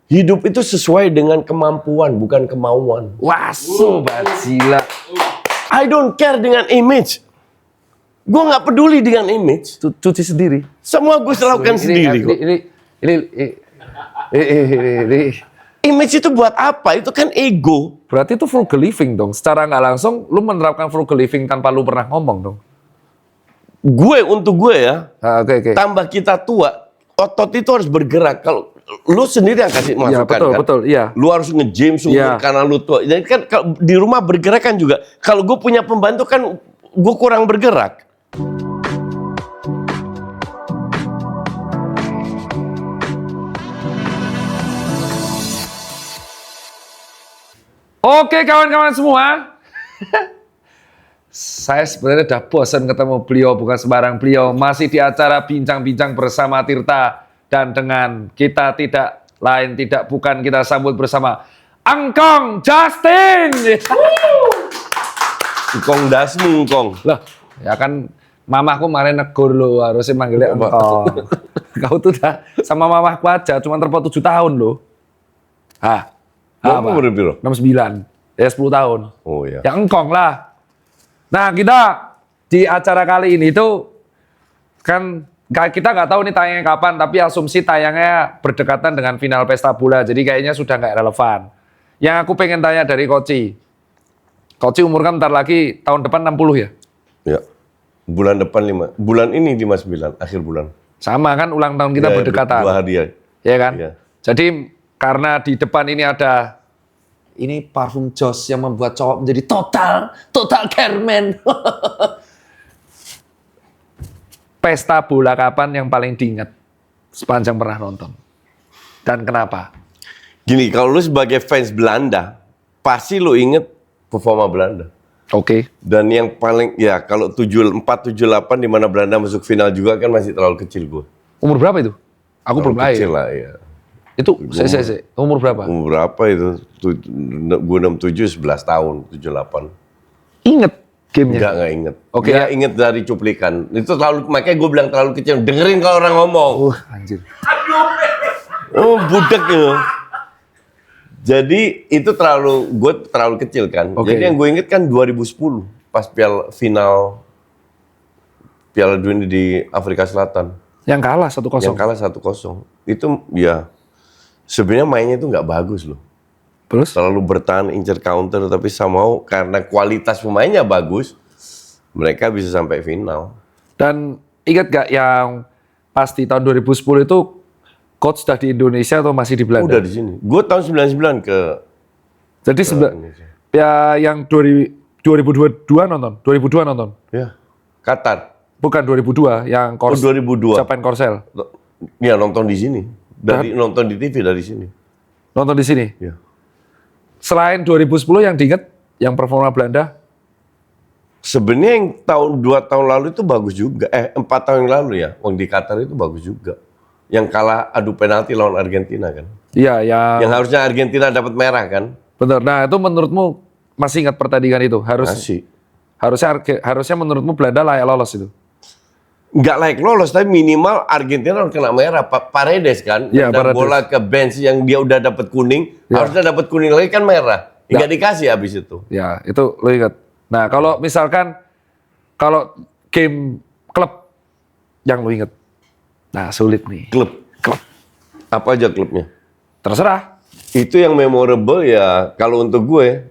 Hidup itu sesuai dengan kemampuan, bukan kemauan. Wah, sobat gila. I don't care dengan image. Gue nggak peduli dengan image. Cuci sendiri. Semua gue lakukan sendiri kok. Ini. Image itu buat apa? Itu kan ego. Berarti itu frugal living dong. Secara nggak langsung, lu menerapkan frugal living tanpa lu pernah ngomong dong. Untuk gue ya, Oke. tambah kita tua, otot itu harus bergerak. Kalau lu sendiri yang kasih masukan kan? Betul, iya. Lu harus nge-gym karena lu tua. Jadi kan kalau di rumah bergerak kan juga. Kalau gue punya pembantu kan, gue kurang bergerak. Oke kawan-kawan semua, saya sebenarnya udah bosan ketemu beliau, bukan sembarang beliau. Masih di acara Bincang-Bincang bersama Tirta. Dan dengan kita bukan kita sambut bersama Engkong Justin. Engkong dasmu, Engkong. Lah, ya kan mamahku kemarin negur lo, harusnya manggilnya Engkong. Kau tuh dah sama mamahku aja, cuma terpaut 7 tahun lo. Kamu umur berapa? 69, ya 10 tahun. Oh iya. Ya Engkong lah. Nah kita di acara kali ini tuh kan kita nggak tahu nih tayangnya kapan, tapi asumsi tayangnya berdekatan dengan final pesta bola, jadi kayaknya sudah nggak relevan. Yang aku pengen tanya dari Koci umur kan bentar lagi tahun depan 60 ya? Ya. Bulan depan 5. Bulan ini 59, akhir bulan. Sama kan ulang tahun kita berdekatan. 2 hari ya. Ya kan? Ya. Jadi karena di depan ini ada parfum Joss yang membuat cowok menjadi total careman. Pesta bola kapan yang paling diingat sepanjang pernah nonton? Dan kenapa? Gini, kalau lu sebagai fans Belanda, pasti lu inget performa Belanda. Oke. Dan yang paling, ya kalau 74-78 di mana Belanda masuk final juga kan masih terlalu kecil gue. Umur berapa itu? Aku belum lahir. Kecil lah, ya. Itu, umur berapa? Umur berapa itu? Gue 67, 11 tahun, 78. Ingat gamenya? Enggak inget. Oke. Ya inget dari cuplikan. Itu terlalu, makanya gue bilang terlalu kecil. Dengerin kalau orang ngomong. Anjir. Oh, budak ya. Jadi itu gue terlalu kecil kan. Oke. Jadi yang gue inget kan 2010 pas final Piala Dunia di Afrika Selatan. Yang kalah 1-0. Yang kalah 1-0. Itu ya sebenarnya mainnya itu nggak bagus loh. Terus? Terlalu bertahan incer counter, tapi somehow karena kualitas pemainnya bagus, mereka bisa sampai final. Dan ingat gak yang pas di tahun 2010 itu coach sudah di Indonesia atau masih di Belanda? Udah di sini. Gue tahun 99 ke. Jadi ya yang 2022 nonton. 2002 nonton. Ya. Qatar. Bukan 2002 yang 2002. Japan Korsel. Ya nonton di sini. Nonton di TV dari sini. Nonton di sini. Ya. Selain 2010 yang diingat yang performa Belanda? Sebenarnya yang 2 tahun lalu itu bagus juga. 4 tahun yang lalu ya. Di Qatar itu bagus juga. Yang kalah adu penalti lawan Argentina kan. Iya, yang harusnya Argentina dapat merah kan. Benar. Nah, itu menurutmu masih ingat pertandingan itu? Harusnya menurutmu Belanda layak lolos itu? Nggak layak lolos, tapi minimal Argentina harus kena merah. Paredes kan, ya, dan bola ke bench yang dia udah dapat kuning, harusnya dapat kuning lagi kan merah. Nggak dikasih habis itu. Ya, itu lo ingat. Nah, kalau misalkan, kalau game klub yang lo ingat, nah sulit nih. Klub. Apa aja klubnya? Terserah. Itu yang memorable ya, kalau untuk gue,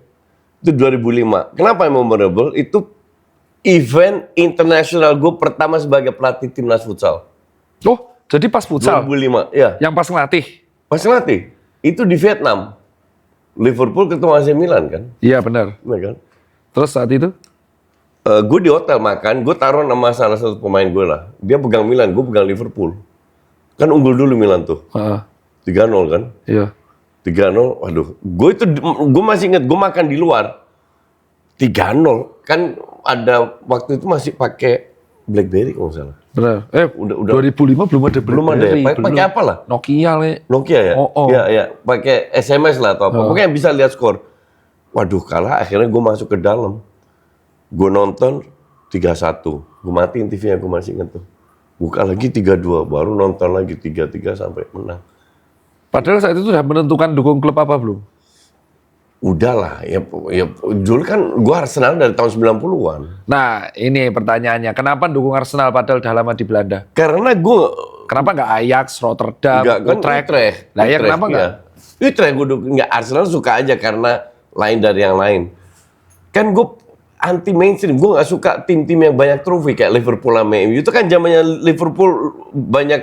itu 2005. Kenapa yang memorable? Itu event internasional gue pertama sebagai pelatih timnas futsal. Oh, jadi pas futsal? 2005, ya. Yang pas ngelatih? Pas ngelatih. Itu di Vietnam. Liverpool ketemu AC Milan kan? Iya, benar. Iya kan? Terus saat itu? Gue di hotel makan, gue taruh nama salah satu pemain gue lah. Dia pegang Milan, gue pegang Liverpool. Kan unggul dulu Milan tuh. 3-0 kan? Iya. 3-0, waduh. Gue masih inget, gue makan di luar. 3-0, kan ada waktu itu masih pakai BlackBerry kalau nggak salah. Benar. Udah 2005 belum ada BlackBerry. Pakai apa lah? Nokia ya? Oh. Ya. Pakai SMS lah atau apa. Pokoknya bisa lihat skor. Waduh, kalah. Akhirnya gue masuk ke dalam. Gue nonton 3-1. Gue matiin TV-nya, gue masih inget tuh. Buka lagi 3-2. Baru nonton lagi 3-3 sampai menang. Padahal saat itu sudah menentukan dukung klub apa belum? Udahlah, ya dulu kan gua Arsenal dari tahun 90-an. Nah, ini pertanyaannya. Kenapa dukung Arsenal padahal udah lama di Belanda? Karena gua Kenapa nggak Ajax, Rotterdam, enggak kan Utrecht? Utrecht. Lah ya Utrecht, kenapa nggak? iya. Utrecht gua dukung. Nggak, Arsenal suka aja karena lain dari yang lain. Kan gua anti mainstream, gua nggak suka tim-tim yang banyak trofi kayak Liverpool sama MU. Itu kan zamannya Liverpool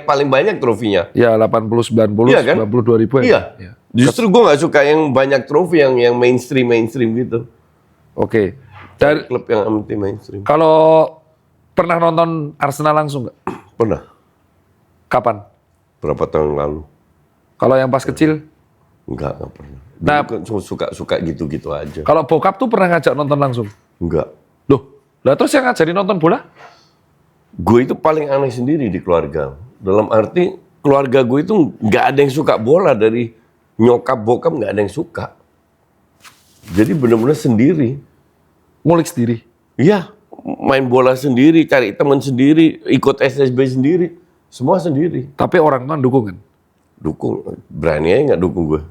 paling banyak trofinya. Ya 80, 90, Iya kan? 90, 2000 Iya. ya. Justru gue nggak suka yang banyak trofi yang mainstream gitu. Oke. Dari Dan klub yang anti mainstream. kalau pernah nonton Arsenal langsung nggak? Pernah. Kapan? Berapa tahun lalu? Kalau yang pas kecil? Enggak pernah. Nah, Dulu kan suka gitu-gitu aja. kalau bokap tuh pernah ngajak nonton langsung? Enggak. Loh, lah terus yang ngajarin nonton bola? Gue itu paling aneh sendiri di keluarga. Dalam arti keluarga gue itu nggak ada yang suka bola, dari nyokap bokap nggak ada yang suka. Jadi benar-benar sendiri. Ngulik sendiri. Iya, main bola sendiri, cari teman sendiri, ikut SSB sendiri, semua sendiri. Tapi orang tua dukung kan? Dukung, berani aja nggak dukung gue.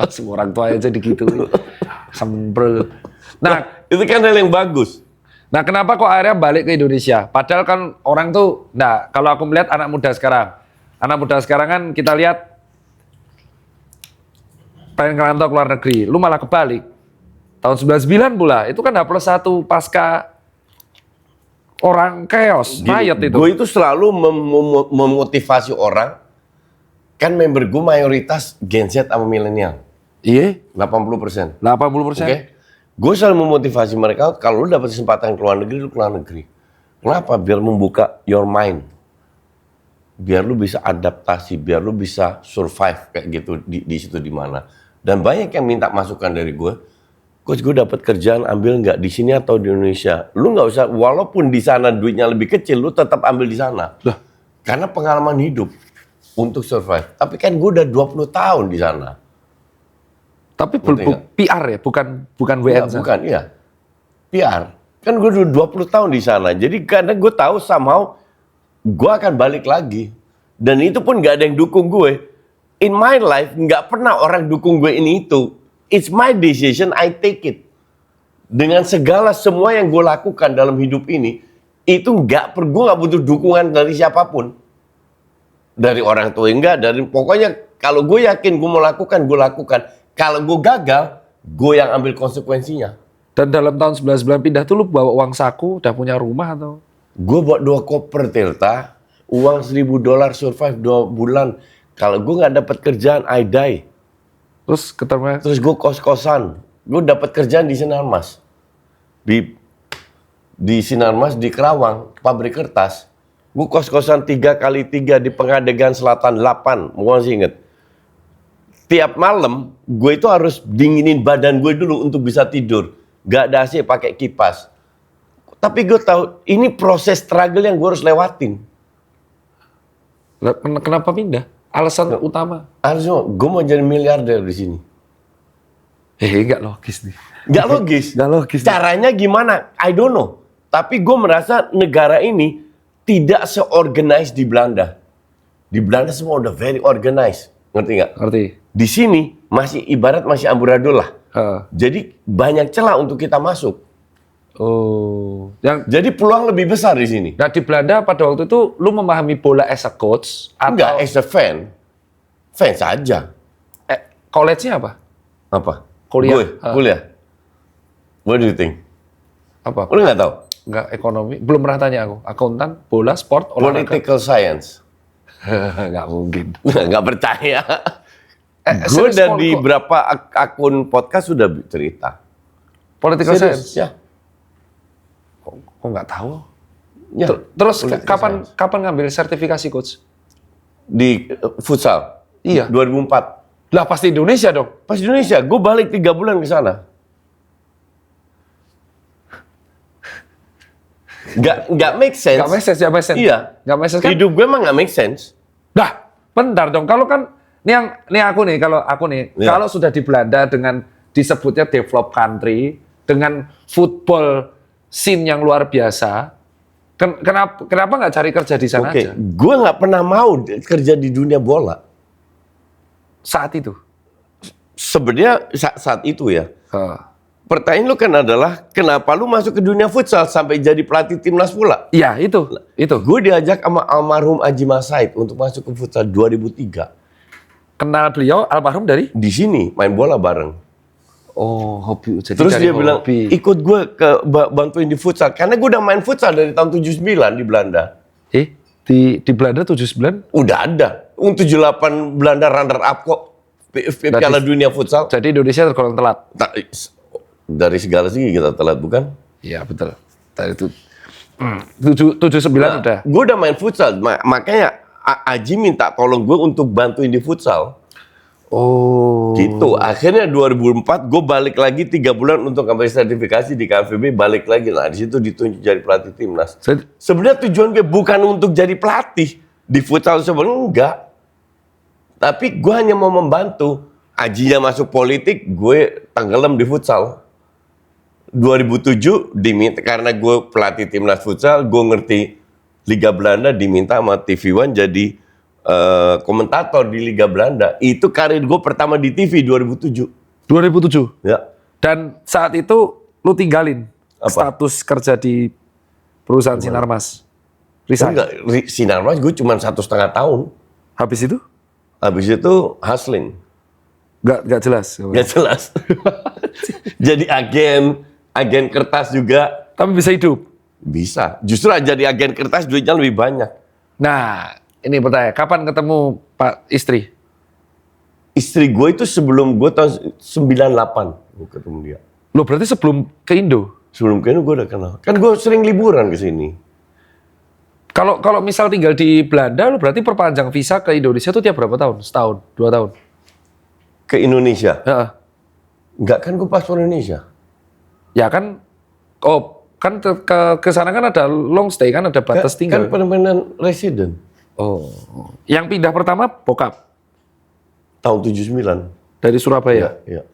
Semua orang tua aja gitu. Sempro. Nah, Itu kan hal yang bagus. nah kenapa kok akhirnya balik ke Indonesia? Padahal kan orang tuh, nah kalau aku melihat anak muda sekarang kan kita lihat pengen ngerantau ke luar negeri, lu malah kebalik. Tahun 99 pula, itu kan H+1 pasca orang chaos, riot itu. Gue itu selalu memotivasi orang. Kan member gue mayoritas Gen Z sama milenial. Iya, 80%. 80%. Oke? Gue selalu memotivasi mereka, kalau lu dapat kesempatan ke luar negeri, lu ke luar negeri. Kenapa? Biar membuka your mind. Biar lu bisa adaptasi, biar lu bisa survive kayak gitu di situ di mana. Dan banyak yang minta masukan dari gue. Coach, gue dapat kerjaan, ambil nggak di sini atau di Indonesia? Lu nggak usah, walaupun di sana duitnya lebih kecil, lu tetap ambil di sana. Lah. Karena pengalaman hidup untuk survive. Tapi kan gue udah 20 tahun di sana. Tapi Ngerti nggak? PR ya, bukan Iya, WN. bukan, iya. PR. Kan gue udah 20 tahun di sana. Jadi karena gue tahu somehow gue akan balik lagi. Dan itu pun nggak ada yang dukung gue. In my life, nggak pernah orang dukung gue ini itu. It's my decision, I take it. Dengan segala semua yang gue lakukan dalam hidup ini, itu gue nggak butuh dukungan dari siapapun. Dari orang tua enggak, dari pokoknya kalau gue yakin gue mau lakukan, gue lakukan. Kalau gue gagal, gue yang ambil konsekuensinya. Dan dalam tahun 99 pindah tuh lu bawa uang saku, udah punya rumah atau? Gue buat 2 koper, Tirta. Uang $1.000 survive 2 bulan. Kalau gue nggak dapat kerjaan, I die. Terus ketemu Terus gue kos-kosan. Gue dapat kerjaan di Sinarmas. Di Sinarmas, di Kerawang, pabrik kertas. Gue kos-kosan 3x3 di Pengadegan Selatan 8. Mau masih inget. Tiap malam, gue itu harus dinginin badan gue dulu untuk bisa tidur. Gak ada AC, pakai kipas. Tapi gue tahu, ini proses struggle yang gue harus lewatin. Kenapa pindah? Alasan utama? Harusnya gue mau jadi miliarder di sini. Nggak logis nih. Gak logis. Nggak logis. Caranya gimana? I don't know. Tapi gue merasa negara ini tidak se-organized di Belanda. Di Belanda semua udah very organized. Ngerti nggak? Ngerti. Di sini masih ibarat masih amburadul lah. Heeh. Jadi banyak celah untuk kita masuk. Oh. Jadi peluang lebih besar di sini. Nah di Belanda pada waktu itu lu memahami bola as a coach atau Enggak, as a fan. Fans saja. college-nya apa? Apa? Kuliah. Gue, kuliah. What do you think? Apa? Lu nggak tahu? Enggak ekonomi. Belum pernah tanya aku. Akuntan, bola, sport, olahraga. Political science. Nggak mungkin. Nggak percaya. Gue serius, udah kok- di berapa akun podcast sudah cerita. Political Serius? science. Ya. Kok nggak tahu? Ya. Terus Political kapan science. kapan ngambil sertifikasi coach? Di futsal. Iya. 2004. Lah pasti Indonesia dong. Pas di Indonesia, gue balik 3 bulan ke sana. Nggak make sense. Nggak make sense, nggak make sense. Iya. Nggak make sense kan? Hidup gue emang nggak make sense. Dah, bentar dong. Kalau kan ini aku nih, kalau aku nih, Iya. kalau sudah di Belanda dengan disebutnya develop country, dengan football scene yang luar biasa, kenapa nggak cari kerja di sana Oke, aja? gue nggak pernah mau kerja di dunia bola. saat itu? Sebenarnya saat itu ya. Heeh. Pertanyaan lu kan adalah kenapa lu masuk ke dunia futsal sampai jadi pelatih timnas pula? Iya, itu. Gue diajak sama almarhum Aji Masaid untuk masuk ke futsal 2003. Kenal beliau almarhum dari? Di sini main bola bareng. Oh, hobi. Jadi Terus dari dia bilang, hobi. ikut gue ke bantuin di futsal. Karena gue udah main futsal dari tahun 79 di Belanda. Di Belanda 79? Udah ada. 78 Belanda runner up kok. Piala Dunia Futsal. Jadi Indonesia tergolong telat. Dari segala segi kita telat, bukan? Iya, betul. Tadi itu 79 udah. Gue udah main futsal. Makanya Aji minta tolong gue untuk bantuin di futsal. Oh. Gitu. Akhirnya 2004 gue balik lagi 3 bulan untuk ambil sertifikasi di KNVB, balik lagi. Nah, di situ ditunjuk jadi pelatih timnas. Sebenarnya tujuan gue bukan untuk jadi pelatih di futsal sebenarnya, enggak. Tapi gue hanya mau membantu. Ajinya masuk politik, gue tenggelam di futsal. 2007 diminta, karena gue pelatih timnas futsal, gue ngerti Liga Belanda, diminta sama TV One jadi komentator di Liga Belanda. Itu karir gue pertama di TV 2007. 2007? Ya. Dan saat itu lu tinggalin Apa? status kerja di perusahaan Sinarmas? Resign? Enggak, Sinarmas gue cuma 1,5 tahun. Habis itu? Habis itu hustling. Nggak jelas. Nggak jelas. Jadi agen kertas juga. Tapi bisa hidup? Bisa. Justru jadi agen kertas duitnya lebih banyak. Nah, ini pertanyaan. Kapan ketemu Pak istri? Istri gue itu sebelum gue tahun 98 gue ketemu dia. Lo berarti sebelum ke Indo? Sebelum ke Indo gue udah kenal. Kan gue sering liburan ke sini. Kalau misal tinggal di Belanda, lo berarti perpanjang visa ke Indonesia tuh tiap berapa tahun? Setahun? 2 tahun? Ke Indonesia? Heeh. Enggak, kan gue paspor Indonesia. Ya kan, kan ke sana kan ada long stay, kan ada batas tinggal. Kan permanent resident. Oh. Yang pindah pertama bokap? Tahun 79. Dari Surabaya? Iya.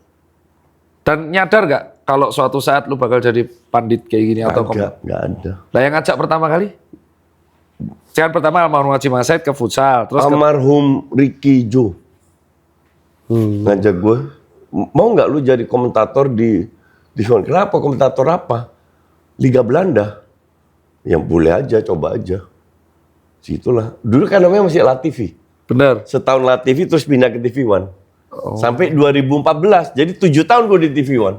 Dan nyadar nggak kalau suatu saat lu bakal jadi pandit kayak gini atau Enggak ada. Lah yang ngajak pertama kali? Jangan pertama almarhum Haji Masaid ke futsal, terus almarhum Ricky Jo ngajak gue, mau nggak lu jadi komentator di One? Kenapa komentator apa? Liga Belanda. Yang boleh aja, coba aja. Situlah. Dulu kan namanya masih LaTV. bener. Setahun LaTV terus pindah ke TV One. Sampai 2014. Jadi 7 tahun gue di TV One.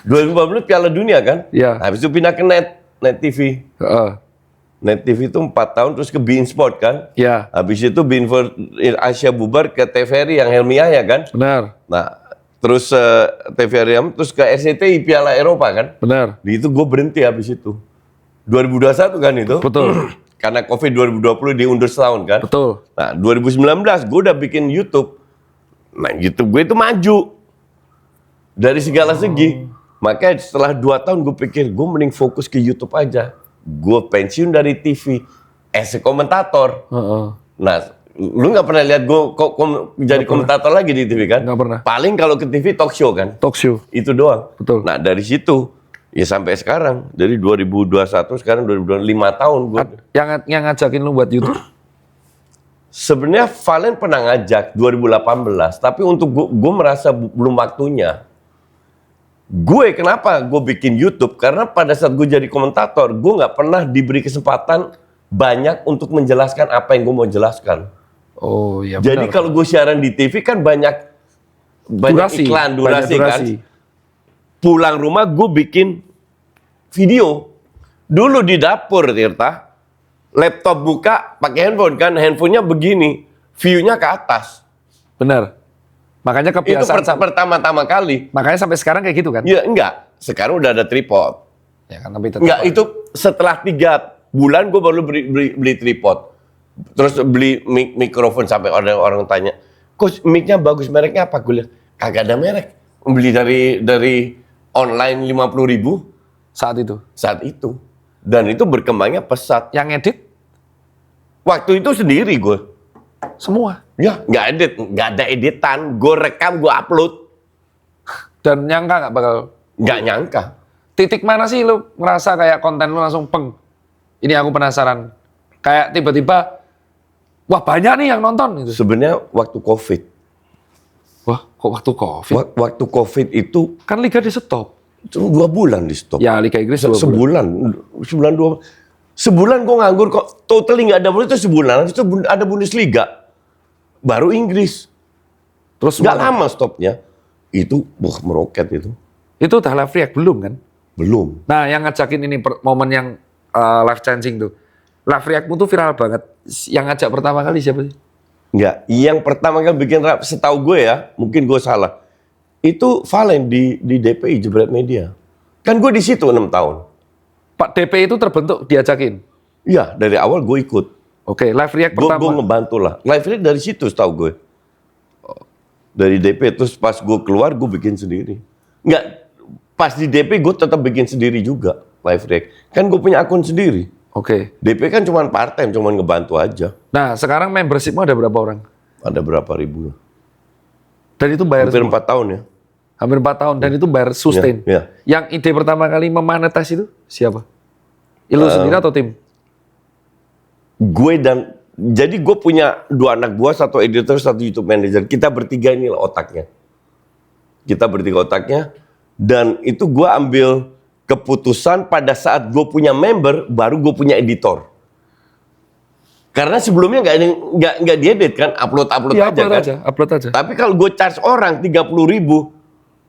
2014 Piala Dunia kan? Iya. Habis itu pindah ke Net TV. Heeh. Net TV itu 4 tahun terus ke beIN Sport kan? Iya. Habis itu beIN Asia bubar ke TVRI yang Helmi Yahya kan? Benar. Nah, terus TVRI terus ke RCTI Piala Eropa kan? Benar. Di itu gue berhenti habis itu. 2021 kan itu? Betul. Karena Covid 2020 diundur setahun kan? Betul. Nah, 2019 gue udah bikin YouTube. Nah, YouTube gue itu maju. Dari segala segi. Makanya setelah 2 tahun gue pikir, gue mending fokus ke YouTube aja. Gue pensiun dari TV as a komentator. Heeh. Nah, lu nggak pernah lihat gue jadi komentator lagi di TV kan? Nggak pernah. Paling kalau ke TV talk show kan? Talk show. Itu doang. Betul. Nah, dari situ ya sampai sekarang, dari 2021 sekarang 2025 tahun gue. Yang ngajakin lu buat YouTube? Sebenarnya Valen pernah ngajak 2018, tapi untuk gue merasa belum waktunya. Gue kenapa gue bikin YouTube? Karena pada saat gue jadi komentator, gue nggak pernah diberi kesempatan banyak untuk menjelaskan apa yang gue mau jelaskan. Oh iya. Jadi kalau gue siaran di TV kan banyak iklan, durasi kan. Pulang rumah gue bikin video. Dulu di dapur Tirta, laptop buka pakai handphone kan, handphonenya begini, view-nya ke atas. Benar. Makanya kebiasaan Itu pertama-tama kali. Makanya sampai sekarang kayak gitu kan? Ya enggak, sekarang udah ada tripod. Ya kan, tapi tetap. Enggak, itu setelah 3 bulan gue baru beli tripod. Terus beli mikrofon sampai orang tanya, "Coach, mic-nya bagus, mereknya apa?" Gue lihat, kagak ada merek. Beli dari online 50.000 saat itu. Dan itu berkembangnya pesat. Yang edit Waktu itu sendiri gue. semua. Ya, nggak ada editan. Gue rekam, gue upload. Dan nyangka nggak bakal? Nggak nyangka. Titik mana sih lu ngerasa kayak konten lu langsung peng? Ini aku penasaran. Kayak tiba-tiba, wah banyak nih yang nonton gitu. Sebenarnya waktu COVID. Wah, kok waktu COVID? Waktu COVID itu Kan liga di stop. cuma 2 bulan di stop. Ya, Liga Inggris 2 bulan. Sebulan gue nganggur kok. Totally nggak ada bola itu sebulan. Itu ada Bundesliga. Baru Inggris. Terus Nggak mana? lama stopnya. Itu meroket itu. Itu udah live react belum kan? Belum. Nah, yang ngajakin ini momen yang live changing tuh. Live reactmu tuh viral banget. Yang ngajak pertama kali siapa sih? Nggak. Yang pertama kali bikin rap, setahu gue ya, mungkin gue salah. Itu Valen di DPI, Jebret Media. Kan gue di situ 6 tahun. Pak DP itu terbentuk diajakin. Iya, dari awal gue ikut. Oke, live react Gue pertama. ngebantu lah. Live react dari situ setahu gue. Dari DP, terus pas gue keluar, gue bikin sendiri. Nggak, pas di DP gue tetap bikin sendiri juga. Live react. Kan gue punya akun sendiri. Oke. DP kan cuma part time, cuma ngebantu aja. Nah, sekarang membershipmu ada berapa orang? Ada berapa ribu? Dan itu bayar Hampir semua? 4 tahun ya. Hampir 4 tahun. Dan itu bayar sustain. Ya. Yang ide pertama kali memonetas itu siapa? Lu sendiri atau tim? Gue dan jadi gue punya 2 anak buah, 1 editor, 1 YouTube manager. Kita bertiga inilah otaknya. Kita bertiga otaknya. Dan itu gue ambil keputusan pada saat gue punya member, baru gue punya editor. Karena sebelumnya nggak diedit kan, upload Ya, aja kan. upload aja. Tapi kalau gue charge orang 30.000,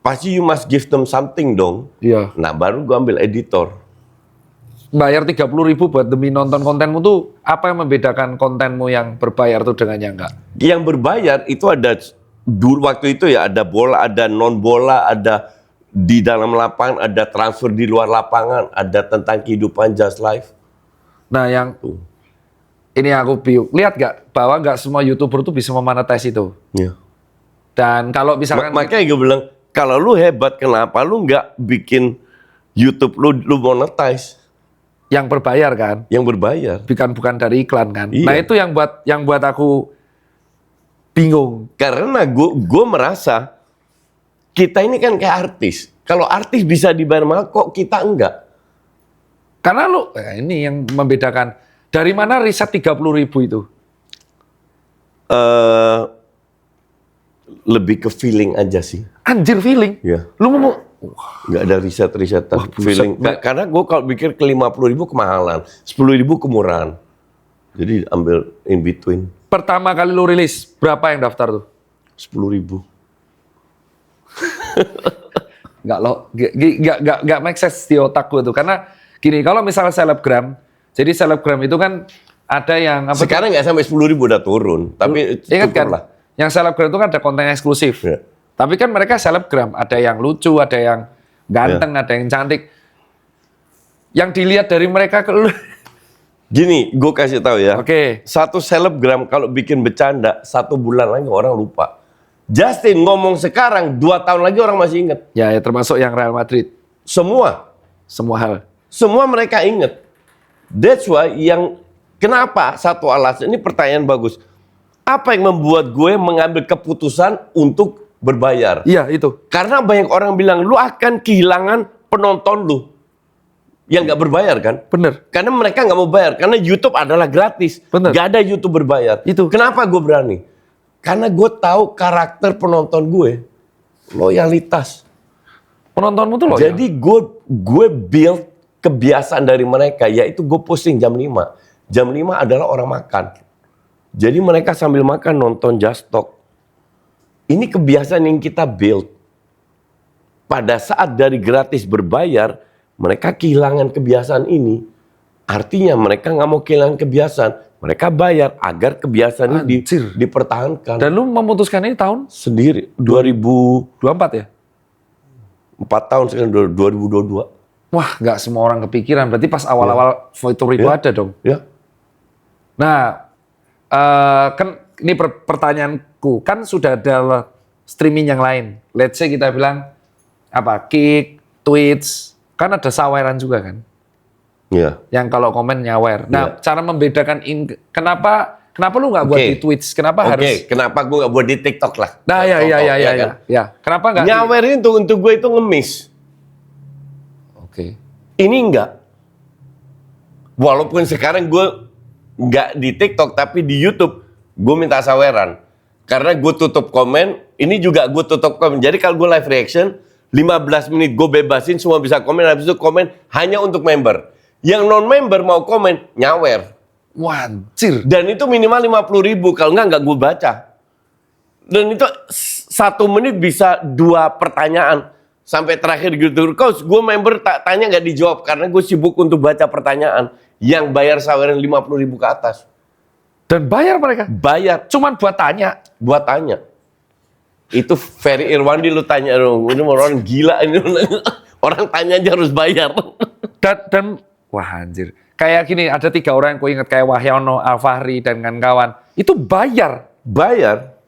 pasti you must give them something dong. Iya. Nah baru gue ambil editor. Bayar 30.000 buat demi nonton kontenmu tuh, apa yang membedakan kontenmu yang berbayar tuh dengan yang enggak? Yang berbayar itu ada dulu waktu itu ya, ada bola, ada non bola, ada di dalam lapangan, ada transfer di luar lapangan, ada tentang kehidupan just life. Nah, yang ini aku bingung. Lihat gak bahwa gak semua YouTuber tuh bisa memonetize itu. Ya. Dan kalau misalkan Makanya gue bilang, kalau lu hebat, kenapa lu nggak bikin YouTube lu monetize yang berbayar kan, yang berbayar? bukan dari iklan kan. Iya. Nah, itu yang buat aku bingung. Karena gue merasa kita ini kan kayak artis. Kalau artis bisa dibayar mahal, kok kita enggak? Karena ini yang membedakan. Dari mana riset 30.000 itu? Lebih ke feeling aja sih. Anjir, feeling. Ya. Lu mau Nggak ada riset-risetan. Feeling. Karena gue kalau pikir ke 50.000 kemahalan, 10.000 kemurahan. Jadi ambil in between. pertama kali lu rilis, berapa yang daftar tuh? 10.000. Nggak make sense di otak gue tuh. Karena gini, kalau misalnya selebgram, jadi selebgram itu kan ada yang apa? Sekarang nggak sampai 10.000 udah turun. Tapi Ingat kan? syukurlah. Yang selebgram itu kan ada konten eksklusif. Ya. Tapi kan mereka selebgram, ada yang lucu, ada yang ganteng, ada yang cantik. Yang dilihat dari mereka ke lu. Gini, gue kasih tahu ya. Oke. Satu selebgram kalau bikin bercanda, 1 bulan lagi orang lupa. Justin ngomong sekarang, 2 tahun lagi orang masih inget. Ya, termasuk yang Real Madrid. Semua Semua mereka inget. That's why kenapa satu alasan, ini pertanyaan bagus. Apa yang membuat gue mengambil keputusan untuk berbayar? Iya, itu. Karena banyak orang bilang, lu akan kehilangan penonton lu. Yang nggak berbayar kan? Bener. Karena mereka nggak mau bayar. Karena YouTube adalah gratis. Bener. Nggak ada YouTube berbayar. Itu. Kenapa gue berani? Karena gue tahu karakter penonton gue. Loyalitas. Penontonmu tuh loh. Jadi gue build kebiasaan dari mereka. Yaitu gue posting jam 5. Jam 5 adalah orang makan. Jadi mereka sambil makan nonton Just Talk. Ini kebiasaan yang kita build. Pada saat dari gratis berbayar, mereka kehilangan kebiasaan ini. Artinya mereka nggak mau kehilangan kebiasaan. Mereka bayar agar kebiasaan ini dipertahankan. Dan lu memutuskan ini tahun Sendiri, 2004 24 ya? tahun sekarang 2022. Wah, nggak semua orang kepikiran. Berarti pas awal-awal fitur itu ada dong. Ya. Nah, kan ini pertanyaanku. Kan sudah ada streaming yang lain. Let's say kita bilang, Kick, Twitch. Kan ada saweran juga kan? Iya. Yang kalau komen nyawer. Nah, cara membedakan kenapa lu nggak buat di Twitch? Kenapa harus? Kenapa gue nggak buat di TikTok lah? Nah, ya. Kenapa nggak? Nyawer ini untuk gue itu ngemis. Oke. Ini enggak. Walaupun sekarang gue nggak di TikTok, tapi di YouTube gue minta saweran. Karena gue tutup komen, ini juga gue tutup komen. Jadi kalau gue live reaction, 15 menit gue bebasin, semua bisa komen, habis itu komen hanya untuk member. Yang non-member mau komen, nyawer. Wanjir. Dan itu minimal 50.000, kalau nggak gue baca. Dan itu 1 menit bisa 2 pertanyaan. Sampai terakhir gitu, Coach, gue member tanya nggak dijawab, karena gue sibuk untuk baca pertanyaan. Yang bayar saweran 50.000 ke atas. Dan bayar mereka? Bayar. Cuman buat tanya? Buat tanya. Itu Ferry Irwandi lu tanya dong, ini orang gila ini. Orang tanya aja harus bayar. Dan wah anjir. Kayak gini, ada 3 orang yang ku ingat kayak Wahyono, Alfahri, dan kawan-kawan. Itu bayar. Bayar.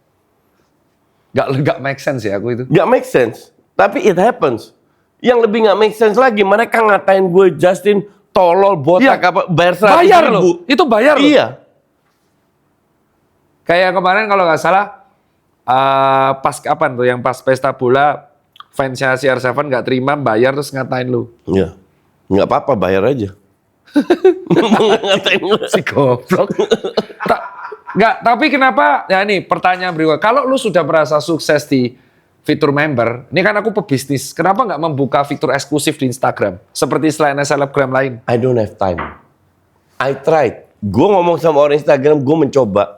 Nggak make sense ya aku itu. Nggak make sense. Tapi it happens. Yang lebih nggak make sense lagi, mereka ngatain gue Justin tolol, botak, apa, bayar 100.000. Bayar loh. Itu bayar loh. Iya. Kayak kemarin kalau nggak salah, pas kapan tuh yang pas pesta bola, fansnya CR7 nggak terima, bayar terus ngatain lu. Iya. Nggak apa-apa, bayar aja. Ngatain gue. Si goblok. Nggak, tapi kenapa, ya ini pertanyaan berikutnya, kalau lu sudah merasa sukses di fitur member, ini kan aku pebisnis, kenapa nggak membuka fitur eksklusif di Instagram? Seperti selain selebgram lain. I don't have time. I tried. Gue ngomong sama orang Instagram, gue mencoba.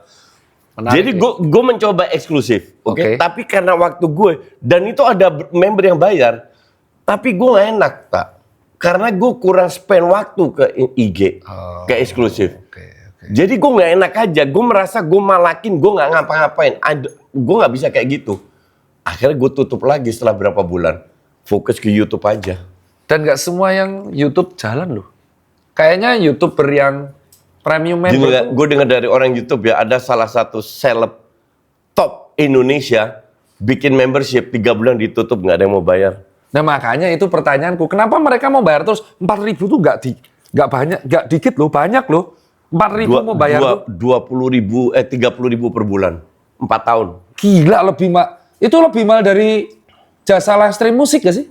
Menarik, Jadi gue mencoba eksklusif, oke? Oke. Tapi karena waktu gue, dan itu ada member yang bayar, tapi gue nggak enak, tak? Karena gue kurang spend waktu ke IG, ke eksklusif. Oke. Jadi gue nggak enak aja, gue merasa gue malakin, gue nggak ngapa-ngapain. Gue nggak bisa kayak gitu. Akhirnya gue tutup lagi setelah berapa bulan. Fokus ke YouTube aja. Dan nggak semua yang YouTube jalan loh. Kayaknya YouTuber yang premium member tuh, Gue dengar dari orang YouTube ya, ada salah satu seleb top Indonesia bikin membership 3 bulan ditutup, nggak ada yang mau bayar. nah makanya itu pertanyaanku, kenapa mereka mau bayar terus 4.000 tuh nggak banyak, nggak dikit loh, banyak loh. 4.000 mau bayar tuh 20.000, 30.000 per bulan, 4 tahun. gila, itu lebih mahal dari jasa live stream musik gak sih?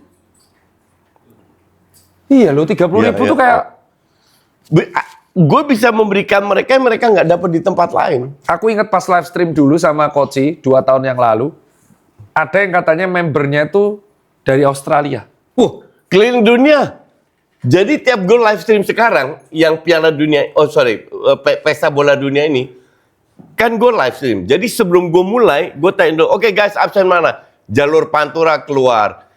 Iya loh, 30.000 tuh kayak Gue bisa memberikan mereka yang mereka nggak dapat di tempat lain. aku ingat pas live stream dulu sama Koci 2 tahun yang lalu, ada yang katanya membernya itu dari Australia. Keliling dunia. Jadi tiap gue live stream sekarang, yang Piala Dunia, Pesta Bola Dunia ini, kan gue live stream. Jadi sebelum gue mulai, gue tanya dulu, oke guys, absen mana? Jalur Pantura keluar.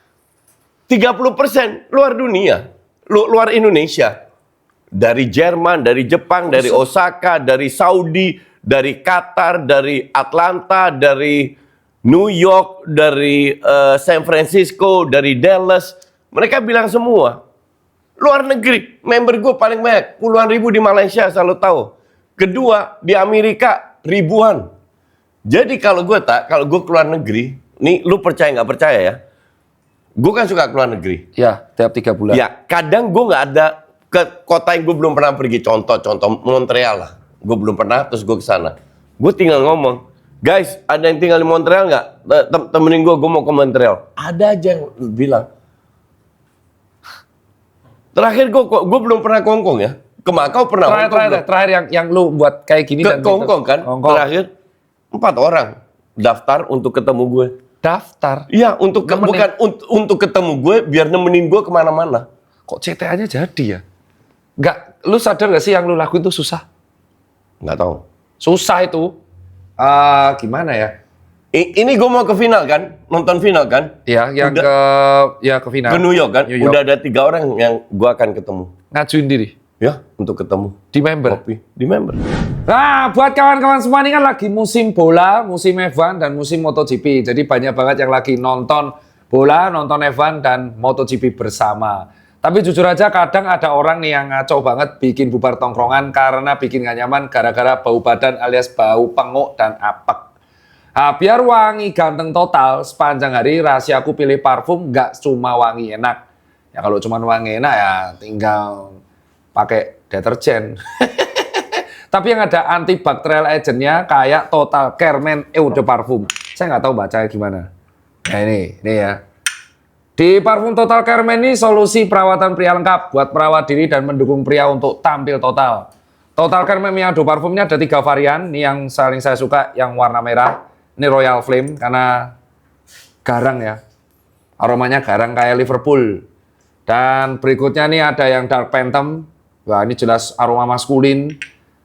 30% luar dunia, luar Indonesia. Dari Jerman, dari Jepang, dari Osaka, dari Saudi, dari Qatar, dari Atlanta, dari New York, dari San Francisco, dari Dallas. Mereka bilang semua. Luar negeri, member gue paling banyak. Puluhan ribu di Malaysia, selalu tahu. Kedua, di Amerika, ribuan. Jadi kalau gue keluar negeri, nih lu percaya nggak percaya ya? Gue kan suka keluar negeri. Ya, tiap 3 bulan. Ya, kadang gue nggak ada ke kota yang gue belum pernah pergi. Contoh Montreal lah. Gue belum pernah, terus gue ke sana. Gue tinggal ngomong, guys, ada yang tinggal di Montreal nggak? Temenin gue mau ke Montreal. Ada aja yang bilang. Terakhir gue belum pernah ke Hongkong ya. Ke Makau pernah. Terakhir yang lu buat kayak gini Ke dan Hongkong kan. Hongkong. Terakhir 4 orang daftar untuk ketemu gue. Daftar. Iya, bukan untuk ketemu gue, biar nemenin gue kemana-mana. Kok CTA-nya jadi ya? Nggak, lu sadar nggak sih yang lu lakuin itu susah? Nggak tahu. Susah itu. Gimana ya? Ini gue mau ke final kan, nonton final kan. Ya, yang ke final. Ke New York kan. New York. Udah ada 3 orang yang gue akan ketemu. Ngajuin diri. Ya, untuk ketemu. Di member. Kopi. Di member. Nah, buat kawan-kawan semua ini kan lagi musim bola, musim F1 dan musim MotoGP. Jadi banyak banget yang lagi nonton bola, nonton F1 dan MotoGP bersama. Tapi jujur aja kadang ada orang nih yang ngaco banget bikin bubar tongkrongan karena bikin gak nyaman gara-gara bau badan alias bau penguk dan apek. Nah, biar wangi ganteng total sepanjang hari, rahasia aku pilih parfum nggak cuma wangi enak. Ya kalau cuma wangi enak ya tinggal pakai deterjen. Tapi yang ada antibacterial agentnya kayak Total Care Men Eau de Parfum. Saya nggak tahu bacanya gimana. Nah ini ya. Di parfum Total Care Men ini solusi perawatan pria lengkap buat merawat diri dan mendukung pria untuk tampil total. Total Care Men Eau de Parfumnya ada 3 varian. Ini yang saling saya suka, yang warna merah. Ini Royal Flame karena garang ya. Aromanya garang kayak Liverpool. Dan berikutnya nih ada yang Dark Phantom. Wah, ini jelas aroma maskulin.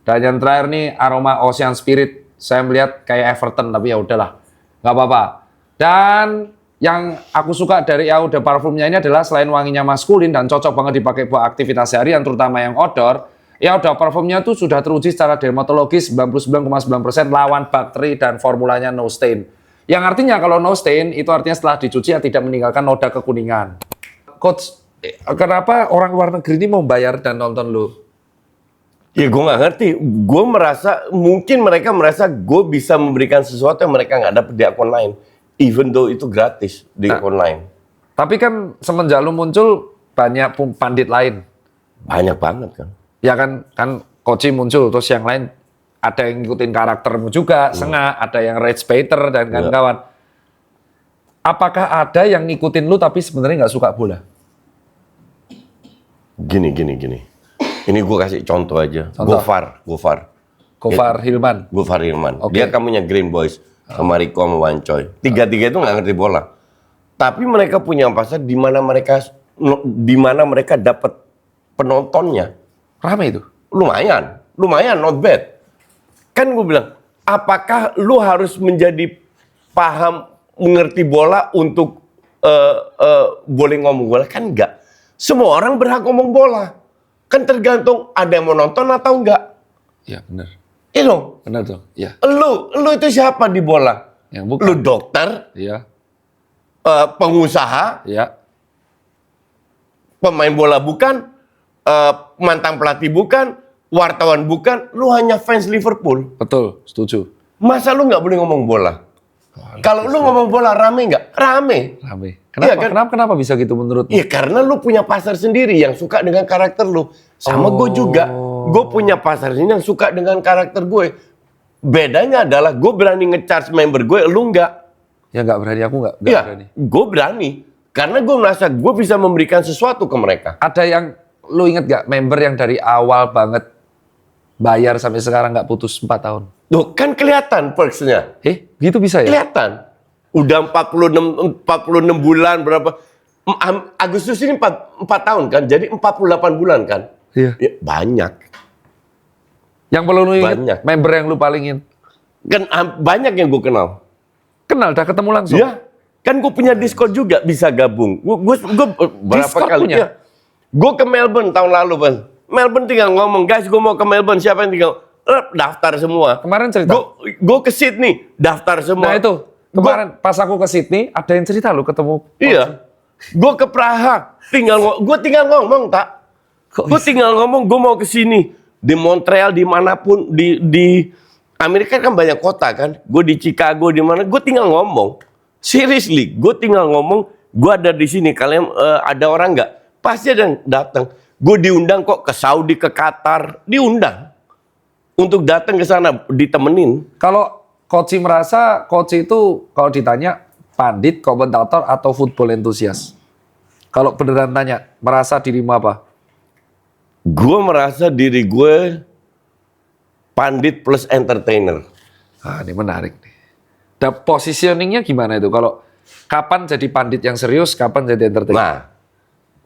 Dan yang terakhir nih aroma Ocean Spirit. Saya melihat kayak Everton tapi ya udahlah. Nggak apa-apa. Dan yang aku suka dari Eau de Parfumnya ini adalah selain wanginya maskulin dan cocok banget dipakai buat aktivitas harian terutama yang outdoor. Eau de Parfumnya tuh sudah teruji secara dermatologis 99,9% lawan bakteri dan formulanya no stain. Yang artinya kalau no stain itu artinya setelah dicuci ya tidak meninggalkan noda kekuningan. Coach, kenapa orang luar negeri ini mau bayar dan nonton lu? Ya gue nggak ngerti. Gue merasa mungkin mereka merasa gue bisa memberikan sesuatu yang mereka nggak dapat di akun lain, even though itu gratis di akun lain. Tapi kan semenjak lu muncul banyak pandit lain. Banyak banget kan. Ya kan Koci muncul terus yang lain ada yang ngikutin karaktermu juga, Sengak, ada yang Rage Baiter dan kawan-kawan. Apakah ada yang ngikutin lu tapi sebenarnya nggak suka bola? Gini. Ini gue kasih contoh aja. Contoh. Gofar Hilman. Gofar Hilman. Oke. Dia kamunya Green Boys sama Rico sama Wancoy. Tiga-tiga itu nggak ngerti bola. Tapi mereka punya pasar di mana mereka dapat penontonnya. Rame itu. Lumayan, not bad. Kan gue bilang, apakah lu harus menjadi mengerti bola untuk boleh ngomong bola? Kan enggak. Semua orang berhak ngomong bola. Kan tergantung ada yang mau nonton atau enggak. Iya benar. Iya dong. Benar dong. Iya. Lu itu siapa di bola? Yang bukan. Lu dokter, Iya. pengusaha, Iya. pemain bola bukan, mantan pelatih bukan, wartawan bukan, lu hanya fans Liverpool. Betul, setuju. Masa lu nggak boleh ngomong bola? Kalau lu ngomong bola rame nggak? Rame. Rame. Iya, Kenapa? kan? Kenapa bisa gitu menurutmu? Iya karena lu punya pasar sendiri yang suka dengan karakter lu. Sama gue juga. Gue punya pasar sendiri yang suka dengan karakter gue. Bedanya adalah gue berani nge-charge member gue, lu nggak. Ya nggak berani, aku nggak Iya, berani. gue berani. Karena gue merasa gue bisa memberikan sesuatu ke mereka. Ada yang, lu inget nggak member yang dari awal banget bayar sampai sekarang nggak putus 4 tahun? Tuh kan kelihatan perks-nya. Gitu bisa ya? Kelihatan. Udah 46 bulan berapa. Agustus ini 4 tahun kan. Jadi 48 bulan kan. Iya. Ya, banyak. Yang perlu lu inget, Banyak. member yang lu palingin. Kan banyak yang gue kenal. Kenal, udah ketemu langsung? Iya. Kan gue punya Discord juga bisa gabung. Gue berapa Discord kali. punya? Ya. Gue ke Melbourne tahun lalu, Bang. Melbourne tinggal ngomong, guys gue mau ke Melbourne. Siapa yang tinggal? Daftar semua. Kemarin cerita. Gue ke Sydney, daftar semua. Nah itu, kemarin pas aku ke Sydney, ada yang cerita lu ketemu. Iya. Gue ke Praha, gue tinggal ngomong tak. Kok Gue tinggal ngomong, gue mau ke sini. Di Montreal, dimanapun, di Amerika kan banyak kota kan. Gue di Chicago, di mana, gue tinggal ngomong. Seriously, gue tinggal ngomong, gue ada di sini. Kalian ada orang nggak? Pasti ada yang datang. Gue diundang kok ke Saudi, ke Qatar, diundang untuk datang ke sana, ditemenin. Kalau Coach merasa, Coach itu kalau ditanya pandit, komentator, atau football enthusiast? Kalau beneran tanya, merasa dirimu apa? Gue merasa diri gue pandit plus entertainer. Ah, ini menarik nih. Dan positioningnya gimana itu? Kalau kapan jadi pandit yang serius, kapan jadi entertainer? Nah,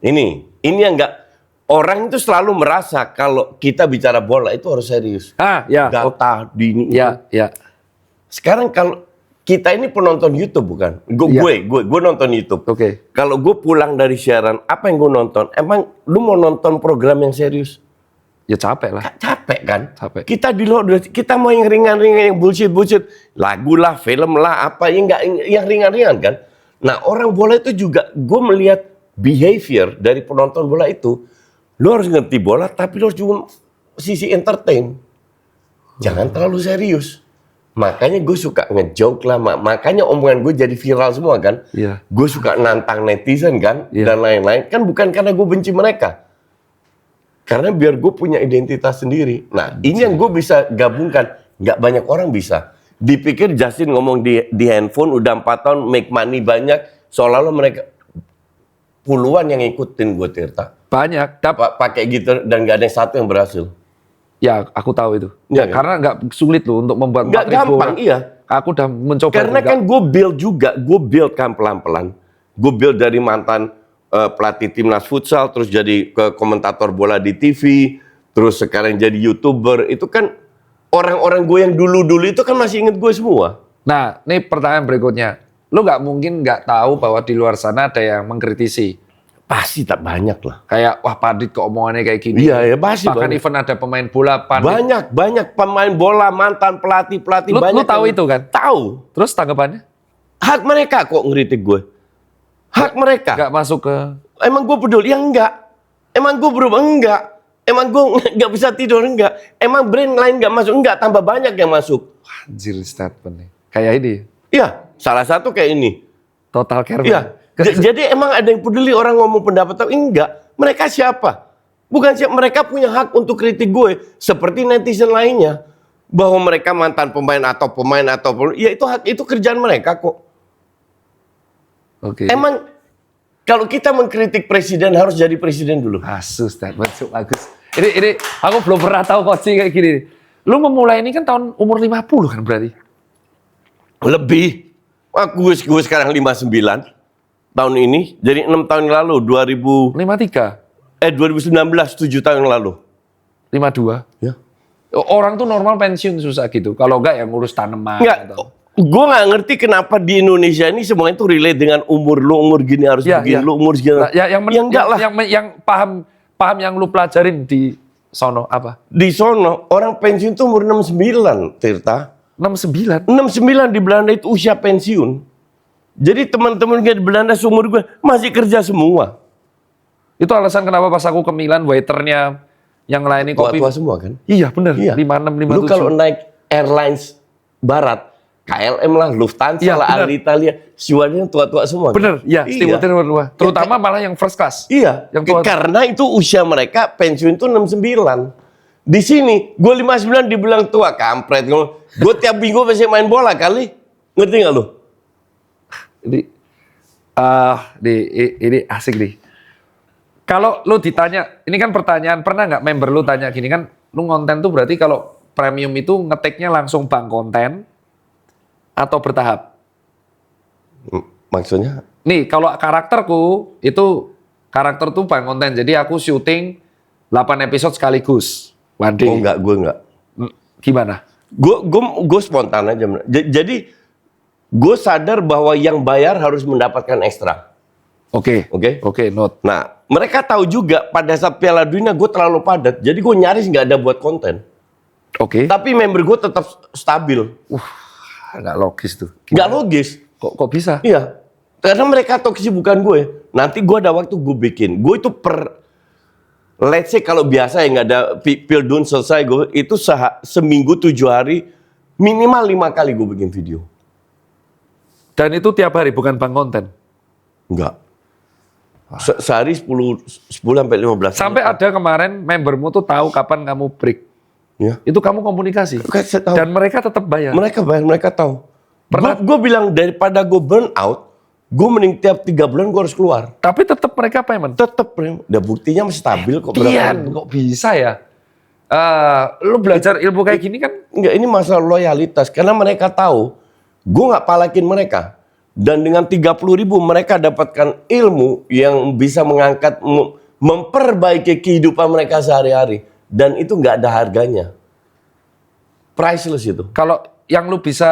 ini yang enggak, orang itu selalu merasa kalau kita bicara bola itu harus serius. Ya. Data, dini. Ya. Sekarang kalau kita ini penonton YouTube bukan? Gue nonton YouTube. Oke. Kalau gue pulang dari siaran, apa yang gue nonton? Emang lu mau nonton program yang serius? Ya capek lah. Capek kan? Capek. Kita di luar, kita mau yang ringan-ringan, yang bullshit, lagu lah, film lah, apa yang enggak, yang ringan-ringan kan? Nah orang bola itu juga, gue melihat behavior dari penonton bola itu, lu harus ngerti bola, tapi lu harus juga sisi entertain. Jangan terlalu serius. Makanya gue suka ngejoke lah, makanya omongan gue jadi viral semua kan. Iya. Gue suka nantang netizen kan, dan lain-lain. Kan bukan karena gue benci mereka. Karena biar gue punya identitas sendiri. Nah, ini yang gue bisa gabungkan. Nggak banyak orang bisa. Dipikir Justin ngomong di handphone udah 4 tahun, make money banyak. Seolah-olah mereka puluhan yang ngikutin gue, Tirta. Banyak. Pakai gitu dan nggak ada yang satu yang berhasil. Ya, aku tahu itu. Iya, kan? Karena nggak sulit loh untuk membuat Nggak 4.000 gampang, iya. Aku udah mencoba. Karena juga. kan gue build kan pelan-pelan. Gue build dari mantan pelatih timnas futsal, terus jadi ke komentator bola di TV, terus sekarang jadi YouTuber. Itu kan orang-orang gue yang dulu-dulu itu kan masih inget gue semua. Nah, ini pertanyaan berikutnya. Lu nggak mungkin nggak tahu bahwa di luar sana ada yang mengkritisi. Pasti tak banyak lah. Kayak, wah Padit kok omongannya kayak gini. Iya, ya pasti Bahkan banyak. even ada pemain bola Padit. Banyak pemain bola, mantan pelatih Lu banyak. tahu itu kan? Tahu. Terus tanggapannya? Hak mereka kok ngeritik gue. Hak mereka. Nggak masuk ke... Emang gue peduli? Ya enggak. Emang gue berubah? Enggak. Emang gue nggak bisa tidur? Enggak. Emang brand lain nggak masuk? Enggak. Tambah banyak yang masuk. Anjir statement nih. Kayak ini. Iya. Salah satu kayak ini. Total care. Iya. Jadi emang ada yang peduli orang ngomong pendapat atau enggak? Mereka siapa? Bukan siapa. Mereka punya hak untuk kritik gue. Seperti netizen lainnya. Bahwa mereka mantan pemain atau ya itu hak, itu kerjaan mereka kok. Oke. Emang kalau kita mengkritik presiden harus jadi presiden dulu. Asus statement bagus. Ini aku belum pernah tahu coaching kayak gini. Lu memulai ini kan tahun umur 50 kan berarti? Lebih. Gue sekarang 59 tahun ini. Jadi 6 tahun yang lalu 53, 2019 7 tahun yang lalu. 52. Ya. Orang tuh normal pensiun susah gitu. Kalau enggak ya ngurus tanaman. Enggak. Atau... Gue nggak ngerti kenapa di Indonesia ini semuanya itu relate dengan umur lu umur gini harus begini, lu umur segini. Nah, enggak lah. Yang paham yang lu pelajarin di sono apa? Di sono orang pensiun tuh umur 69, Tirta. 69. 69 di Belanda itu usia pensiun. Jadi teman-teman gue di Belanda seumur gue masih kerja semua. Itu alasan kenapa pas aku ke Milan waiternya yang layani kopi. Tua-tua semua kan? Iya benar. Iya. 56, 57. Lu kalau naik airlines barat, KLM lah, Lufthansa Iya, lah, bener. Alitalia, stewardnya tua-tua semua. Bener, iya. Stewardnya tua. Terutama malah yang first class. Iya, Yang tua. karena itu usia mereka pensiun itu 69. Di sini, gue 59 dibilang tua, kampret. Gue tiap minggu masih main bola kali. Ngerti gak lu? Ini asik nih. Kalau lu ditanya, ini kan pertanyaan, pernah nggak member lu tanya gini kan, lu ngonten tuh berarti kalau premium itu ngetiknya langsung bank konten atau bertahap? Maksudnya? Nih, kalau karakterku, itu karakter tuh bank konten. Jadi aku syuting 8 episode sekaligus. One day. Oh enggak, gue enggak. Gimana? Gue spontan aja. Jadi, gue sadar bahwa yang bayar harus mendapatkan ekstra. Oke, note. Nah, mereka tahu juga pada saat Piala Dunia gue terlalu padat. Jadi gue nyaris nggak ada buat konten. Oke. Tapi member gue tetap stabil. Nggak logis tuh. Nggak logis. Kok bisa? Iya. Karena mereka tahu kesibukan gue. Nanti gue ada waktu gue bikin. Gue itu let's say kalau biasa ya nggak ada Pildun selesai, gue itu seminggu 7 hari minimal 5 kali gue bikin video. Dan itu tiap hari bukan bank konten. Enggak. Sehari 10 sampai 15. Sampai ada kemarin membermu tuh tahu kapan kamu break. Ya. Itu kamu komunikasi. Saya tahu. Dan mereka tetap bayar. Mereka bayar, mereka tahu. Pernah- Gue bilang daripada gue burn out, gue mending tiap 3 bulan gue harus keluar. Tapi tetap mereka payment. Tetep, udah buktinya masih stabil kok. Kian, kok bisa ya? Lu belajar ilmu kayak gini kan? Enggak, ini masalah loyalitas. Karena mereka tahu, gue nggak palakin mereka. Dan dengan 30.000 mereka dapatkan ilmu yang bisa mengangkat, memperbaiki kehidupan mereka sehari-hari. Dan itu nggak ada harganya. Priceless itu. Kalau yang lu bisa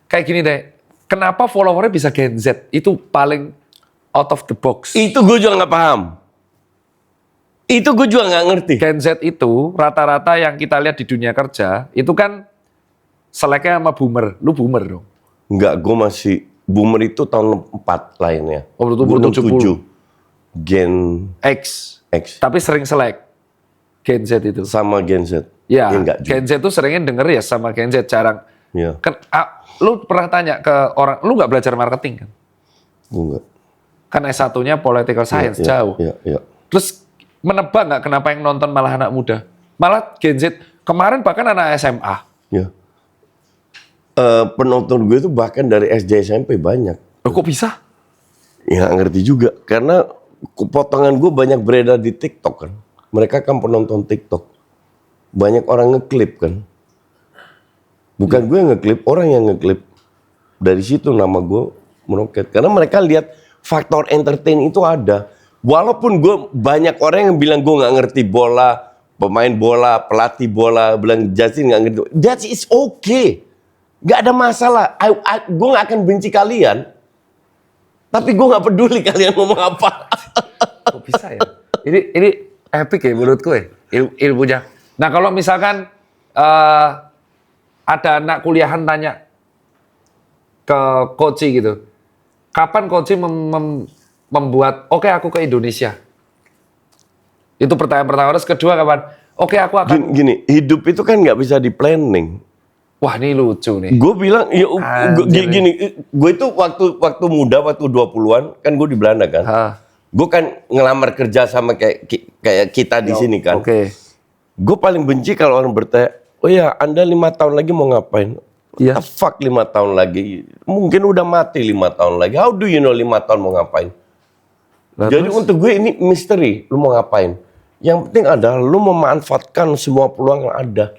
kayak gini deh, kenapa followernya bisa Gen Z? Itu paling out of the box. Itu gue juga nggak paham. Itu gue juga nggak ngerti. Gen Z itu rata-rata yang kita lihat di dunia kerja, itu kan seleknya sama boomer. Lu boomer dong. Enggak, gue masih boomer itu tahun 4 lainnya. Oh, berarti Gua umur 70. 67. Gen X. X. Tapi sering selek. Gen Z itu. Sama Gen Z. Ya, enggak juga. Gen Z itu seringnya denger ya sama Gen Z, jarang. Ya, Lu pernah tanya ke orang, lu nggak belajar marketing kan? gue enggak. Kan S1-nya political science, jauh. Iya. Terus menebak nggak kenapa yang nonton malah anak muda? Malah Gen Z, kemarin bahkan anak SMA. Ya. Penonton gue itu bahkan dari SD SMP banyak. Loh, kok bisa? Ya nggak ngerti juga. Karena potongan gue banyak beredar di TikTok kan. Mereka kan penonton TikTok. Banyak orang ngeklip kan. Bukan gue yang ngeklip, orang yang ngeklip. Dari situ nama gue meroket. Karena mereka lihat faktor entertain itu ada. Walaupun gue banyak orang yang bilang gue nggak ngerti bola, pemain bola, pelatih bola, bilang Justin nggak ngerti. That is okay. Nggak ada masalah. Gue nggak akan benci kalian. Tapi gue nggak peduli kalian ngomong apa. Kok bisa ya? Ini epic ya menurutku ya, ilmunya. Nah kalau misalkan ada anak kuliahan tanya ke Koci gitu, kapan Koci membuat, oke aku ke Indonesia? Itu pertanyaan pertama. Terus kedua kapan? Oke aku akan... Gini, hidup itu kan nggak bisa di planning. Wah ini lucu nih. Gue bilang, ya, gini, gue itu waktu muda, waktu 20-an, kan gue di Belanda kan. Gue kan ngelamar kerja sama kayak kita di sini kan. Oke. Gue paling benci kalau orang bertanya, oh ya Anda 5 tahun lagi mau ngapain? Iya. Fuck 5 tahun lagi. Mungkin udah mati 5 tahun lagi. How do you know 5 tahun mau ngapain? Nah, Jadi terus? untuk gue ini misteri, lu mau ngapain? Yang penting adalah lu memanfaatkan semua peluang yang ada.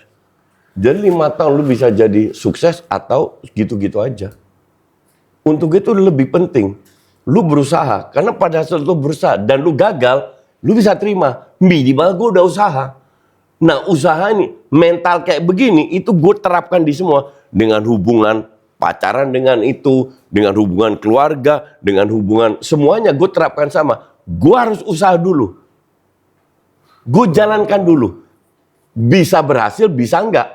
Jadi 5 tahun lu bisa jadi sukses atau gitu-gitu aja. Untuk itu lebih penting, lu berusaha. Karena pada saat lu berusaha dan lu gagal, lu bisa terima. Minimal gue udah usaha. Nah usaha ini, mental kayak begini, itu gue terapkan di semua. Dengan hubungan pacaran dengan itu, dengan hubungan keluarga, dengan hubungan semuanya gue terapkan sama. Gue harus usaha dulu. Gue jalankan dulu. Bisa berhasil, bisa enggak.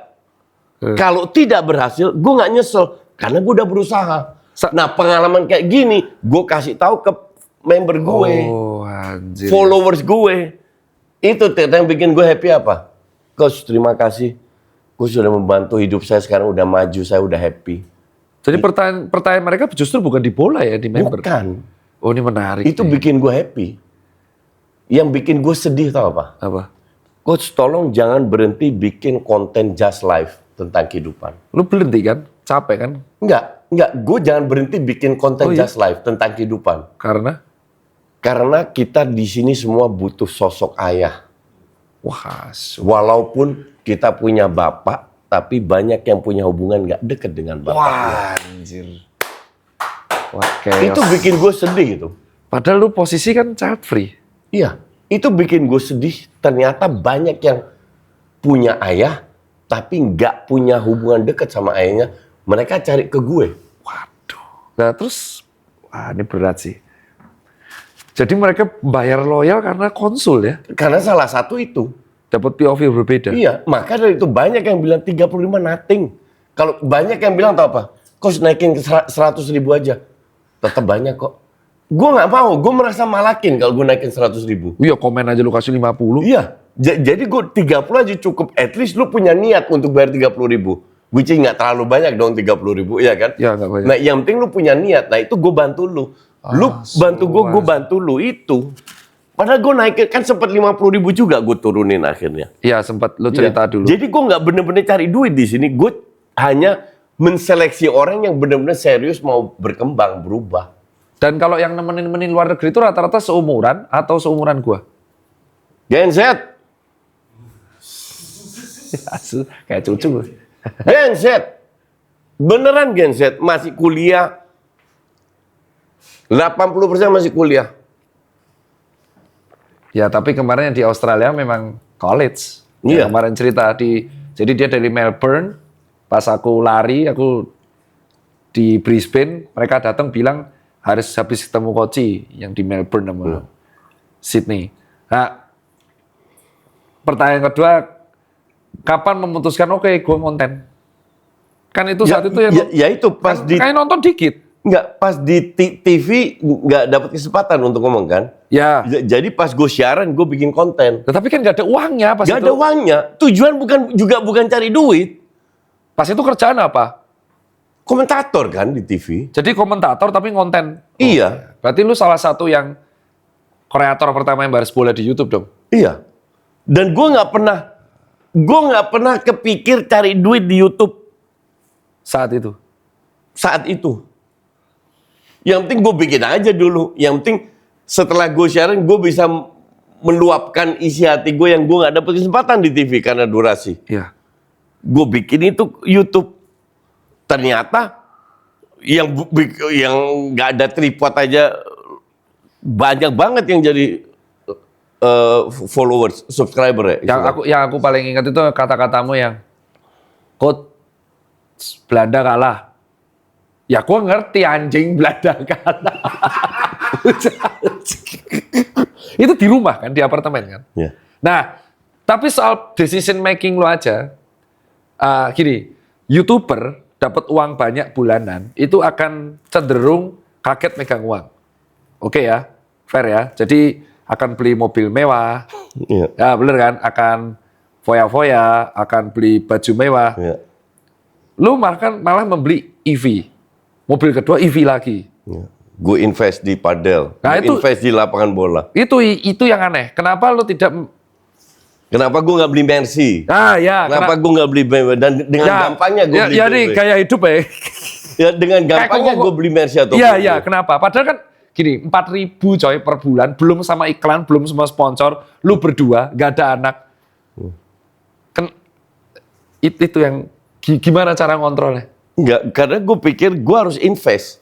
Kalau tidak berhasil, gue nggak nyesel. Karena gue udah berusaha. Nah pengalaman kayak gini, gue kasih tahu ke member gue. Oh anjir. Followers gue. Itu yang bikin gue happy apa? Coach, terima kasih. Coach sudah membantu hidup saya sekarang udah maju, saya udah happy. Jadi pertanyaan mereka justru bukan di bola ya, di member. Bukan. Oh ini menarik. Itu nih. bikin gue happy. Yang bikin gue sedih tau apa? Apa? Coach tolong jangan berhenti bikin konten just life tentang kehidupan. Lu berhenti kan? Capek kan? Enggak. Gue jangan berhenti bikin konten Oh, iya? just life tentang kehidupan. Karena? Karena kita di sini semua butuh sosok ayah. Wah, Walaupun kita punya bapak, tapi banyak yang punya hubungan nggak deket dengan bapak. wah anjir. Wah, chaos. Itu bikin gue sedih itu. Padahal lu posisi kan child free. Iya, itu bikin gue sedih. Ternyata banyak yang punya ayah, tapi nggak punya hubungan deket sama ayahnya. Mereka cari ke gue. Waduh. Nah terus, wah ini berat sih. Jadi mereka bayar loyal karena konsul ya? Karena salah satu itu. Dapat POV berbeda. Iya, maka dari itu banyak yang bilang 35 nothing. Kalau banyak yang bilang tau apa? Coach naikin ke 100.000 aja. Tetap banyak kok. Gue nggak mau, gue merasa malakin kalau gue naikin 100.000. Iya komen aja lu kasih 50. Iya, jadi gue 30 aja cukup. At least lu punya niat untuk bayar 30.000. Which is nggak terlalu banyak dong 30.000, iya kan? Iya nggak banyak. Nah yang penting lu punya niat. Nah itu gue bantu lu. Lu bantu gue bantu lu itu. Padahal gue naikin, kan sempat 50.000 juga gue turunin akhirnya. Iya sempat lu cerita dulu. Jadi gue nggak bener-bener cari duit di sini. Gue hanya menseleksi orang yang bener-bener serius mau berkembang, berubah. Dan kalau yang nemenin luar negeri itu rata-rata seumuran atau seumuran gua? Gen Z, Kayak cucu. Gen Z, beneran Gen Z masih kuliah. 80% masih kuliah. Ya tapi kemarin yang di Australia memang college. Iya. Yang kemarin cerita jadi dia dari Melbourne. Pas aku lari, aku di Brisbane, mereka datang bilang harus habis ketemu Koci yang di Melbourne sama Sydney. Nah, pertanyaan kedua, kapan memutuskan oke gue konten? Kan itu saat itu ya itu pas kan, di kayak nonton dikit. pas di TV nggak dapat kesempatan untuk ngomong kan. Ya. Jadi pas gue siaran gue bikin konten. Tetapi kan nggak ada uangnya pas Gak itu. ada uangnya. Tujuan bukan cari duit. Pas itu kerjaan apa? Komentator kan di TV. Jadi komentator tapi konten. Iya. Berarti lu salah satu yang kreator pertama yang baris bola di YouTube dong. Iya. Dan gue nggak pernah kepikir cari duit di YouTube Saat itu. saat itu. Yang penting gue bikin aja dulu. Yang penting setelah gue siaran gue bisa meluapkan isi hati gue yang gue nggak dapet kesempatan di TV karena durasi. Iya. Gue bikin itu YouTube. ternyata yang nggak ada tripod aja banyak banget yang jadi followers, subscriber ya. Yang aku paling ingat itu kata-katamu yang Coach Belanda kalah. Ya gua ngerti anjing Belanda kalah. Itu di rumah kan, di apartemen kan. Ya. Nah, tapi soal decision making lo aja, gini, YouTuber dapat uang banyak bulanan itu akan cenderung kaget megang uang. Oke ya, fair ya. Jadi akan beli mobil mewah, Iya. ya bener kan? Akan foya-foya, akan beli baju mewah. Iya. Lu malah membeli EV, mobil kedua EV lagi. Iya. Gue invest di padel, Nah, gue invest di lapangan bola. Itu yang aneh. Kenapa lu tidak? Kenapa gue nggak beli Mercy? Ya. Kenapa gue nggak beli BMW? Dan dengan gampangnya gue beli Ya BMW. nih gaya hidup ya. Ya, dengan gampangnya gue beli Mercy atau Iya. Kenapa? Padahal kan gini, 4.000 coy per bulan, belum sama iklan, belum sama sponsor, lu berdua, gak ada anak. Kan itu yang gimana cara ngontrolnya? Enggak, karena gue pikir gue harus invest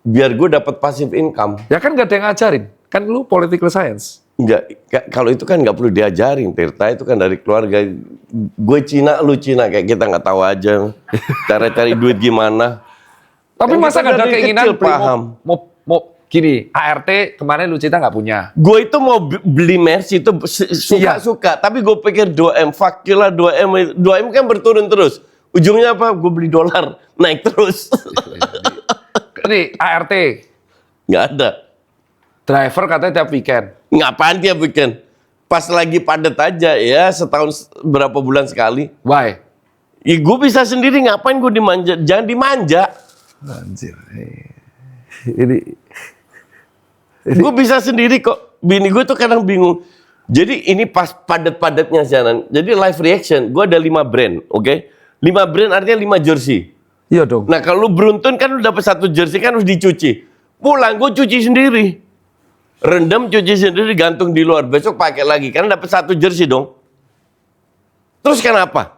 biar gue dapat passive income. Ya kan gak ada yang ngajarin. Kan lu political science. Enggak, kalau itu kan nggak perlu diajarin, Tirta, itu kan dari keluarga. Gue Cina, lu Cina, kayak kita nggak tahu aja cara cari duit gimana. Tapi Kan masa kita gak ada dari keinginan kecil paham. Gini, ART kemarin Lucita nggak punya. Gue itu mau beli Mercy itu suka-suka, tapi gue pikir 2M, fuck you lah 2M kan berturun terus. Ujungnya apa? Gue beli dolar, naik terus. Ini ART, Nggak ada. driver katanya tiap weekend. Ngapain dia bikin? Pas lagi padat aja ya, setahun berapa bulan sekali. Why? Ya, gue bisa sendiri, ngapain gue dimanja? Jangan dimanja. Anjir. Ini Gue bisa sendiri kok. Bini gue tuh kadang bingung. Jadi ini pas padat-padatnya Zanan. Jadi live reaction, gue ada 5 brand, oke? 5 brand artinya 5 jersey. Iya dong. Nah kalau lu beruntun kan lu dapat 1 jersey kan harus dicuci. Pulang gue cuci sendiri. Rendam, cuci sendiri, gantung di luar. Besok pakai lagi, karena dapat 1 jersey dong. Terus kenapa?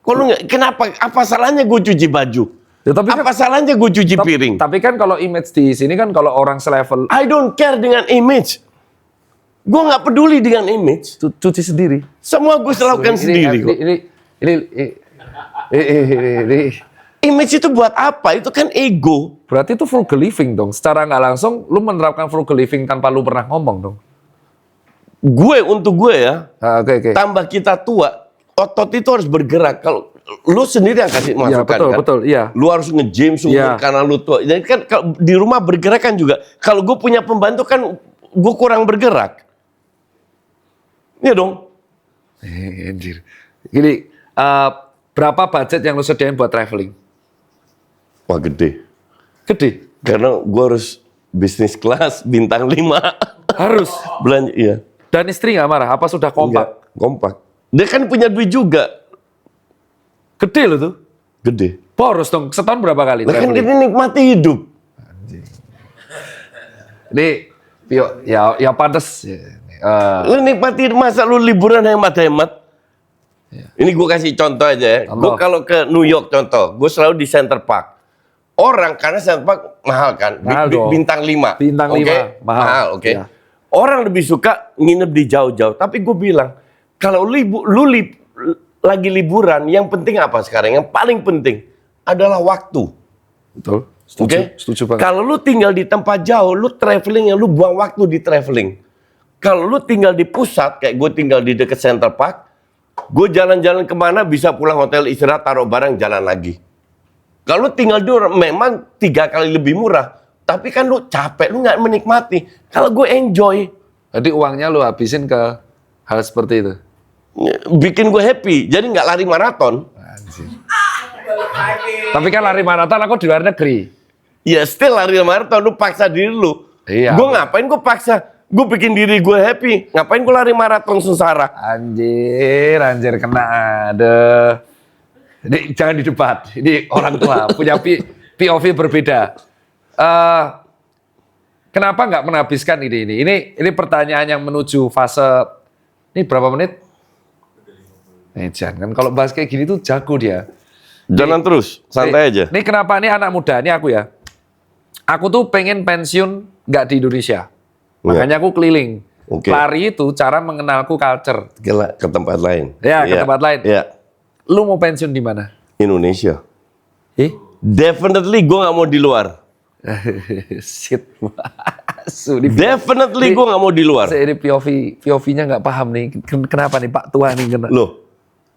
Kalau nggak, kenapa? Apa salahnya gue cuci baju? Ya, tapi Apa salahnya gue cuci piring? Tapi kan kalau image di sini kan kalau orang selevel I don't care dengan image. Gue nggak peduli dengan image. cuci sendiri. Semua gue lakukan sendiri kok. Ini Image itu buat apa? Itu kan ego. berarti itu frugal living dong. Secara nggak langsung lu menerapkan frugal living tanpa lu pernah ngomong dong. Untuk gue ya, Oke. tambah kita tua, otot itu harus bergerak. Kalau lu sendiri yang kasih masukan kan? Betul, iya. Lu harus nge-gym Iya. karena lu tua. Jadi kan kalau di rumah bergerak kan juga. Kalau gue punya pembantu kan gue kurang bergerak. Iya dong. Anjir. Gini, berapa budget yang lu sediain buat traveling? Wah gede. Gede. Karena gue harus bisnis kelas bintang 5. Harus. Belanja, iya. Dan istri nggak marah? Apa sudah kompak? Enggak, kompak. Dia kan punya duit juga. Gede loh tuh. Gede. Boros dong. Setahun berapa kali Nah, kan traveling? dia nikmati hidup. Ini, ya pantas. Lu nikmati, masa lu liburan hemat-hemat? Ini gue kasih contoh aja ya. Contoh. Gue kalau ke New York contoh, gue selalu di Center Park. Orang karena Center Park mahal kan, Mahal dong. bintang 5. Bintang Oke? 5, mahal. Oke. Iya. Orang lebih suka nginep di jauh-jauh. Tapi gue bilang, kalau lagi liburan, yang penting apa sekarang? Yang paling penting adalah waktu. Betul. Oke? Setuju banget. Kalau lu tinggal di tempat jauh, lu traveling, lu buang waktu di traveling. Kalau lu tinggal di pusat, kayak gue tinggal di dekat Center Park, gue jalan-jalan kemana bisa pulang hotel istirahat, taruh barang, jalan lagi. Kalau lu tinggal di memang 3 kali lebih murah, tapi kan lu capek, lu nggak menikmati. Kalau gue enjoy, Jadi uangnya lu habisin ke hal seperti itu. bikin gue happy, jadi nggak lari maraton. Tapi kan lari maraton aku di luar negeri. Ya still lari maraton, lu paksa diri lu. Iya. Gue ngapain gue paksa? Gue bikin diri gue happy. Ngapain gue lari maraton sengsara? Anjir kena ada. Ini jangan didebat. Ini orang tua punya POV berbeda. Kenapa nggak menghabiskan ini? Ini pertanyaan yang menuju fase. Ini berapa menit? Jangan kan kalau bahas kayak gini tuh jago dia. Jalan terus, santai aja. Ini kenapa nih anak muda, ini aku ya. Aku tuh pengen pensiun nggak di Indonesia. Makanya aku keliling. Oke. Lari itu cara mengenalku culture. Ke tempat lain. Ya, ke tempat lain. Iya. Lu mau pensiun di mana? Indonesia. Definitely gue nggak mau di luar. Shit. Definitely gue nggak mau di luar. Ini POV-nya nggak paham nih. Kenapa nih Pak Tua nih? Loh,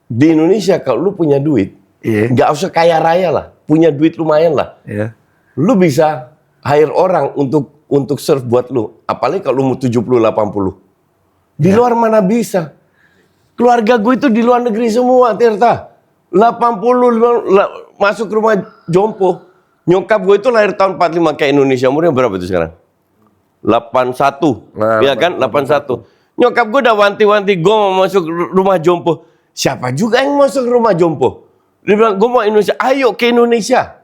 di Indonesia kalau lu punya duit, Iya. nggak usah kaya raya lah, punya duit lumayan lah. Iya. Lu bisa hire orang untuk serve buat lu. Apalagi kalau lu mau 70-80. Di luar mana bisa? Keluarga gue itu di luar negeri semua, Tirta. 80 masuk rumah jompo. Nyokap gue itu lahir tahun 45 kayak Indonesia. Umurnya berapa tuh sekarang? 81. Iya kan? 81. Nyokap gue udah wanti-wanti gue mau masuk rumah jompo. Siapa juga yang masuk rumah jompo? Dia bilang, gue mau Indonesia. Ayo ke Indonesia.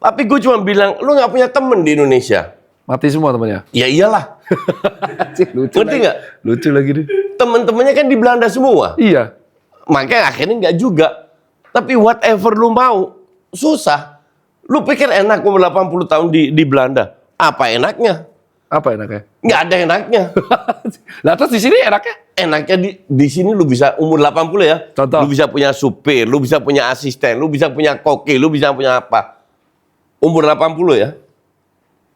Tapi gue cuma bilang, lu gak punya temen di Indonesia. Mati semua temannya. Ya iyalah. Lucu Ngerti lagi. nggak? Lucu lagi nih. Temen-temennya kan di Belanda semua. Iya. Makanya akhirnya nggak juga. Tapi whatever lu mau, susah. Lu pikir enak umur 80 tahun di Belanda? Apa enaknya? Apa enaknya? Nggak ada enaknya. Lah terus di sini enaknya? Enaknya di sini lu bisa umur 80 ya. Contoh. Lu bisa punya supir, lu bisa punya asisten, lu bisa punya koki, lu bisa punya apa. Umur 80 ya.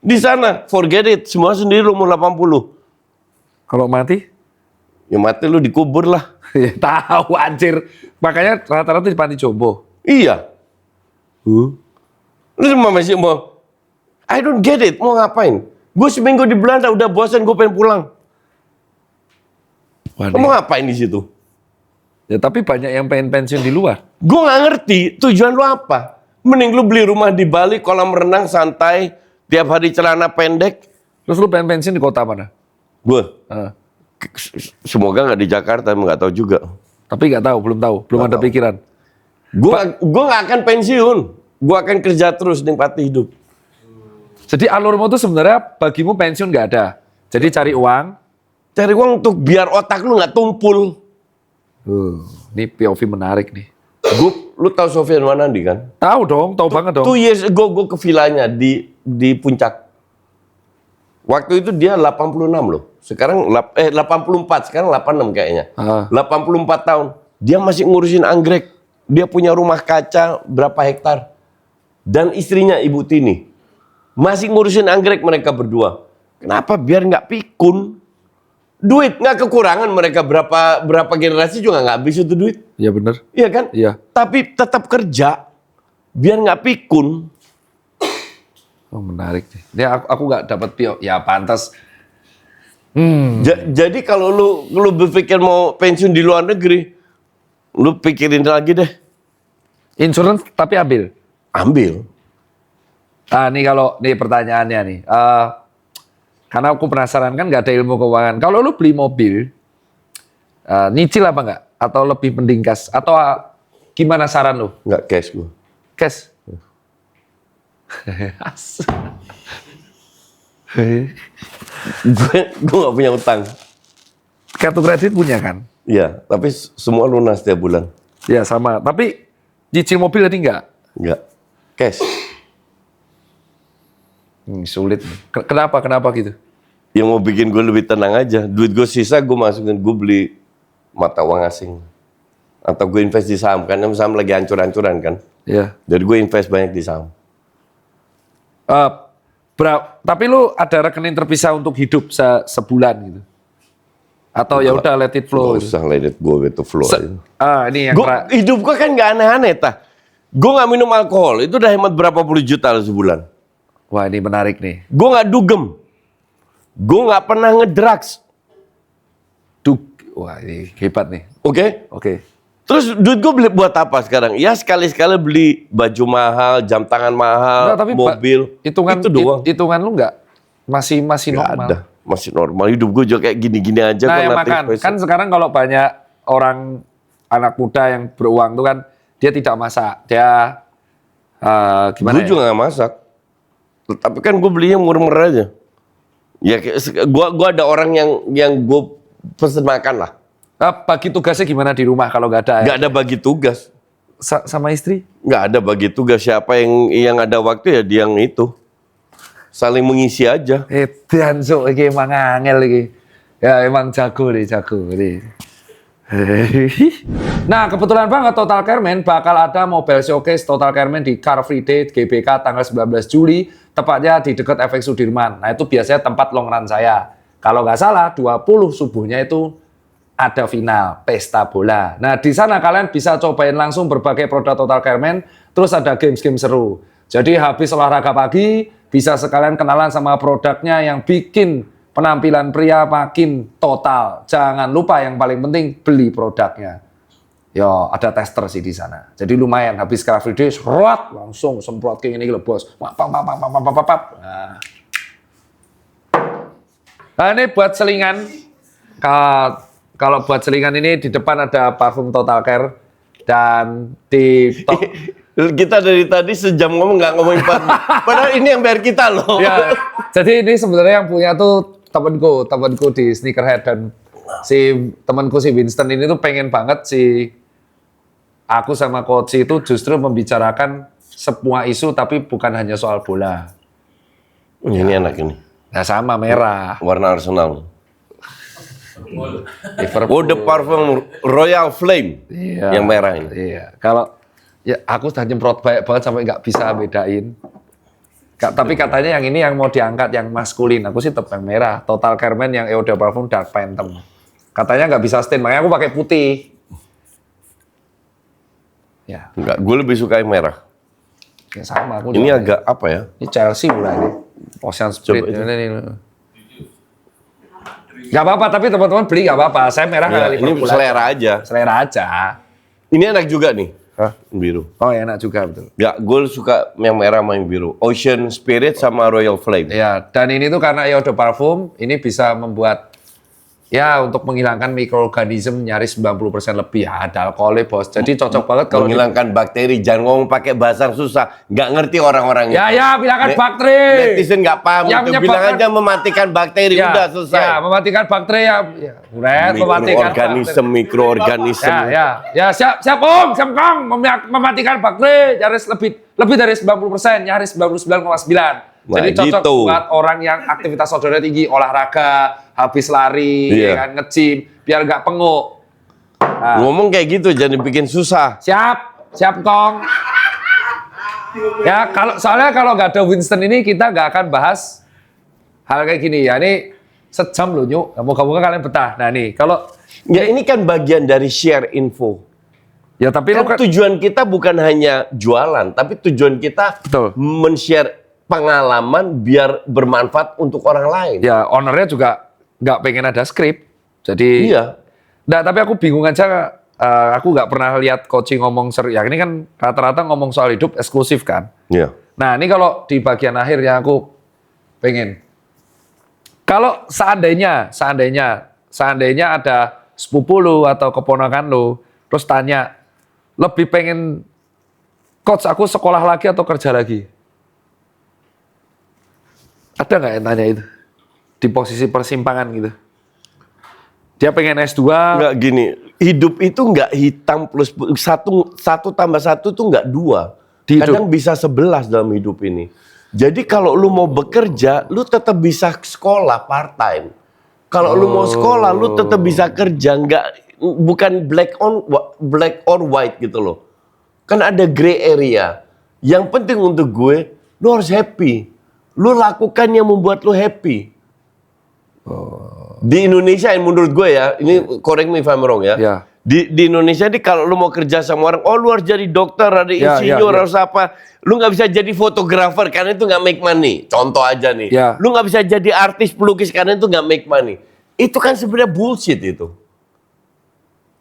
Di sana, forget it. Semua sendiri umur 80. Kalau mati? Ya mati lu dikubur lah. Ya tahu anjir. Makanya rata-rata di panti jompo. Iya. Lu masih mau... I don't get it. Mau ngapain? Gue seminggu di Belanda udah bosan, gue pengen pulang. Kamu ngapain di situ? Ya tapi banyak yang pengen pensiun di luar. Gue nggak ngerti tujuan lu apa. Mending lu beli rumah di Bali, kolam renang santai, tiap hari celana pendek. Terus lu pengen pensiun di kota mana? Gue Ah. semoga nggak di Jakarta, emang nggak tahu juga. Tapi nggak tahu, belum ada tahu. pikiran. Gue nggak akan pensiun. Gue akan kerja terus nikmati hidup. Jadi alurmu tuh sebenarnya bagimu pensiun nggak ada. Jadi cari uang. Cari uang untuk biar otak lu nggak tumpul. Ini POV menarik nih. Lu tahu Sofyan Wanandi kan? Tahu dong, tahu banget dong. 2 years ago gue ke villanya di Puncak. Waktu itu dia 86 loh. Sekarang 84, sekarang 86 kayaknya. 84 tahun. Dia masih ngurusin anggrek. Dia punya rumah kaca berapa hektar. Dan istrinya Ibu Tini. Masih ngurusin anggrek mereka berdua. Kenapa? Biar nggak pikun. Duit nggak kekurangan, mereka berapa generasi juga nggak habis itu duit. Iya bener. Iya kan? Iya. Tapi tetap kerja. Biar nggak pikun. Oh menarik nih. Ini aku nggak dapat PO. Ya pantas. Jadi kalau lu berpikir mau pensiun di luar negeri, lu pikirin lagi deh. Insurance tapi ambil. Ambil. Ah nih kalau nih pertanyaannya nih. Karena aku penasaran kan nggak ada ilmu keuangan. Kalau lu beli mobil, nyicil apa nggak? Atau lebih mending cash? Atau gimana saran lu? Nggak cash gue. Cash. Gue nggak punya utang. Kartu kredit punya kan? Iya, tapi semua lunas tiap bulan. Ya sama. Tapi nyicil mobil tadi nggak? Nggak. Cash. Sulit. Kenapa gitu? Yang mau bikin gue lebih tenang aja. Duit gue sisa gue masukin, gue beli mata uang asing. Atau gue invest di saham, kan saham lagi hancur-hancuran kan. Iya. Jadi gue invest banyak di saham. Tapi lu ada rekening terpisah untuk hidup sebulan gitu? Atau ya udah let it flow? Gak usah let it go, let it flow. Ini yang Hidup gue kan gak aneh-aneh, tah. Gue gak minum alkohol, itu udah hemat berapa puluh juta sebulan. Wah ini menarik nih. Gue gak dugem. Gue gak pernah ngedrugs. Wah ini hebat nih. Oke? Terus duit gue beli buat apa sekarang? Ya sekali-sekali beli baju mahal, jam tangan mahal, Enggak, tapi mobil. itu doang. Hitungan lu nggak masih Nggak normal. ada. Masih normal. Hidup gue juga kayak gini-gini aja. Nah gua yang latih makan besok. kan sekarang kalau banyak orang anak muda yang beruang tuh kan dia tidak masak, dia gimana? Gue juga gak masak. Tapi kan gue belinya murah-murah aja. Ya gue ada orang yang gue pesen makan lah. Bagi tugasnya gimana di rumah kalau nggak ada? Gak ada bagi tugas. sama istri? Nggak ada bagi tugas, siapa yang ada waktu ya dia yang itu. Saling mengisi aja. Edan sok iki emang angel iki. Ya emang jago nih. Nah, kebetulan banget Total Care Man bakal ada mobile showcase Total Care Man di Car Free Day GBK tanggal 19 Juli, tepatnya di dekat FX Sudirman. Nah, itu biasanya tempat long run saya. Kalau nggak salah, 20 subuhnya itu ada final pesta bola. Nah, di sana kalian bisa cobain langsung berbagai produk Total Care Man, terus ada games-game seru. Jadi habis olahraga pagi, bisa sekalian kenalan sama produknya yang bikin penampilan pria makin total. Jangan lupa yang paling penting beli produknya. Yo, ada tester sih di sana. Jadi lumayan habis Car Free Day, langsung semprot kayak gini bos. Nah, ini buat selingan. Kalau buat selingan ini di depan ada parfum Total Care dan di Kita dari tadi sejam ngomong nggak ngomongin parfum. Padahal ini yang bayar kita loh. Ya, jadi ini sebenarnya yang punya tuh temanku di Sneakerhead, dan si temanku si Winston ini tuh pengen banget si aku sama coach itu justru membicarakan semua isu tapi bukan hanya soal bola. Ini enak ini. Nah, sama merah. Warna Arsenal. Liverpool. Oh, the parfum Royal Flame. Iya. Yang merah ini. Iya. Kalau ya aku sudah nyemprot banyak banget sampai nggak bisa bedain. Tapi katanya yang ini yang mau diangkat yang maskulin. Aku sih tetap yang merah. Total Care Man yang Eau de Parfum Dark Phantom. Katanya nggak bisa stain, makanya aku pakai putih. Ya. Enggak, gue lebih suka yang merah. Ya sama aku. Ini juga. agak apa ya? Ini Chelsea pula ini. Ocean Spirit. Coba Ini. Gak apa-apa, tapi teman-teman beli gak apa-apa. Saya merah Ya, kali ini selera aja. Selera aja. Ini enak juga nih. Hah? Biru. Oh enak juga betul. Enggak, gue suka yang merah sama yang biru. Ocean Spirit sama Royal Flame. Ya, dan ini tuh karena Eau de Parfum, ini bisa membuat ya untuk menghilangkan mikroorganisme nyaris 90% lebih. Ya, ada alkoholnya bos. Jadi cocok banget kalau menghilangkan bakteri. Jangan ngomong pakai bahasa susah. Nggak ngerti orang-orang Ya, bilangkan bakteri. Netizen nggak paham. Yang Itu bilang aja mematikan bakteri. Ya, Udah selesai. Ya, mematikan bakteri ya. Mematikan Mikroorganisme, mikroorganisme. Ya, siap Om, mematikan bakteri nyaris lebih dari 90%, nyaris 99,9%. Nah, Jadi cocok gitu. buat orang yang aktivitas outdoor tinggi, olahraga, habis lari, Iya. ya kan, nge-gym, biar nggak penguk. Nah, Ngomong kayak gitu jangan bikin susah. siap Kong. Ya, soalnya kalau nggak ada Winston ini kita nggak akan bahas hal kayak gini ya. Ini sejam loh Nyuk. Moga-moga kalian betah. Nah nih, kalau Ya ini kan bagian dari share info. ya tapi Kan lu kan tujuan kita bukan hanya jualan, tapi tujuan kita Betul. men-share pengalaman biar bermanfaat untuk orang lain. ya ownernya juga nggak pengen ada skrip. Jadi Iya. Nah, tapi aku bingung aja. Aku nggak pernah lihat coaching ngomong seru. Ya ini kan rata-rata ngomong soal hidup eksklusif kan. Iya. Nah, ini kalau di bagian akhir yang aku pengen. Kalau seandainya ada sepupu lu atau keponakan lu, terus tanya, lebih pengen coach aku sekolah lagi atau kerja lagi? Ada nggak yang tanya itu? Di posisi persimpangan gitu. Dia pengen S2. Nggak gini, hidup itu nggak hitam plus satu tambah satu tuh nggak dua. Di hidup. Kadang bisa 11 dalam hidup ini. Jadi kalau lu mau bekerja, lu tetap bisa sekolah part time. Kalau lu mau sekolah, lu tetap bisa kerja. Bukan black or white gitu loh. Kan ada gray area. Yang penting untuk gue, lu harus happy. Lu lakukan yang membuat lu happy. Di Indonesia, menurut gue ya, ini correct me if I'm wrong ya. Ya. Di Indonesia ini kalau lu mau kerja sama orang, lu harus jadi dokter, ada Ya, insinyur, ya. harus apa. Lu nggak bisa jadi fotografer karena itu nggak make money. Contoh aja nih. Ya. Lu nggak bisa jadi artis pelukis karena itu nggak make money. Itu kan sebenarnya bullshit itu.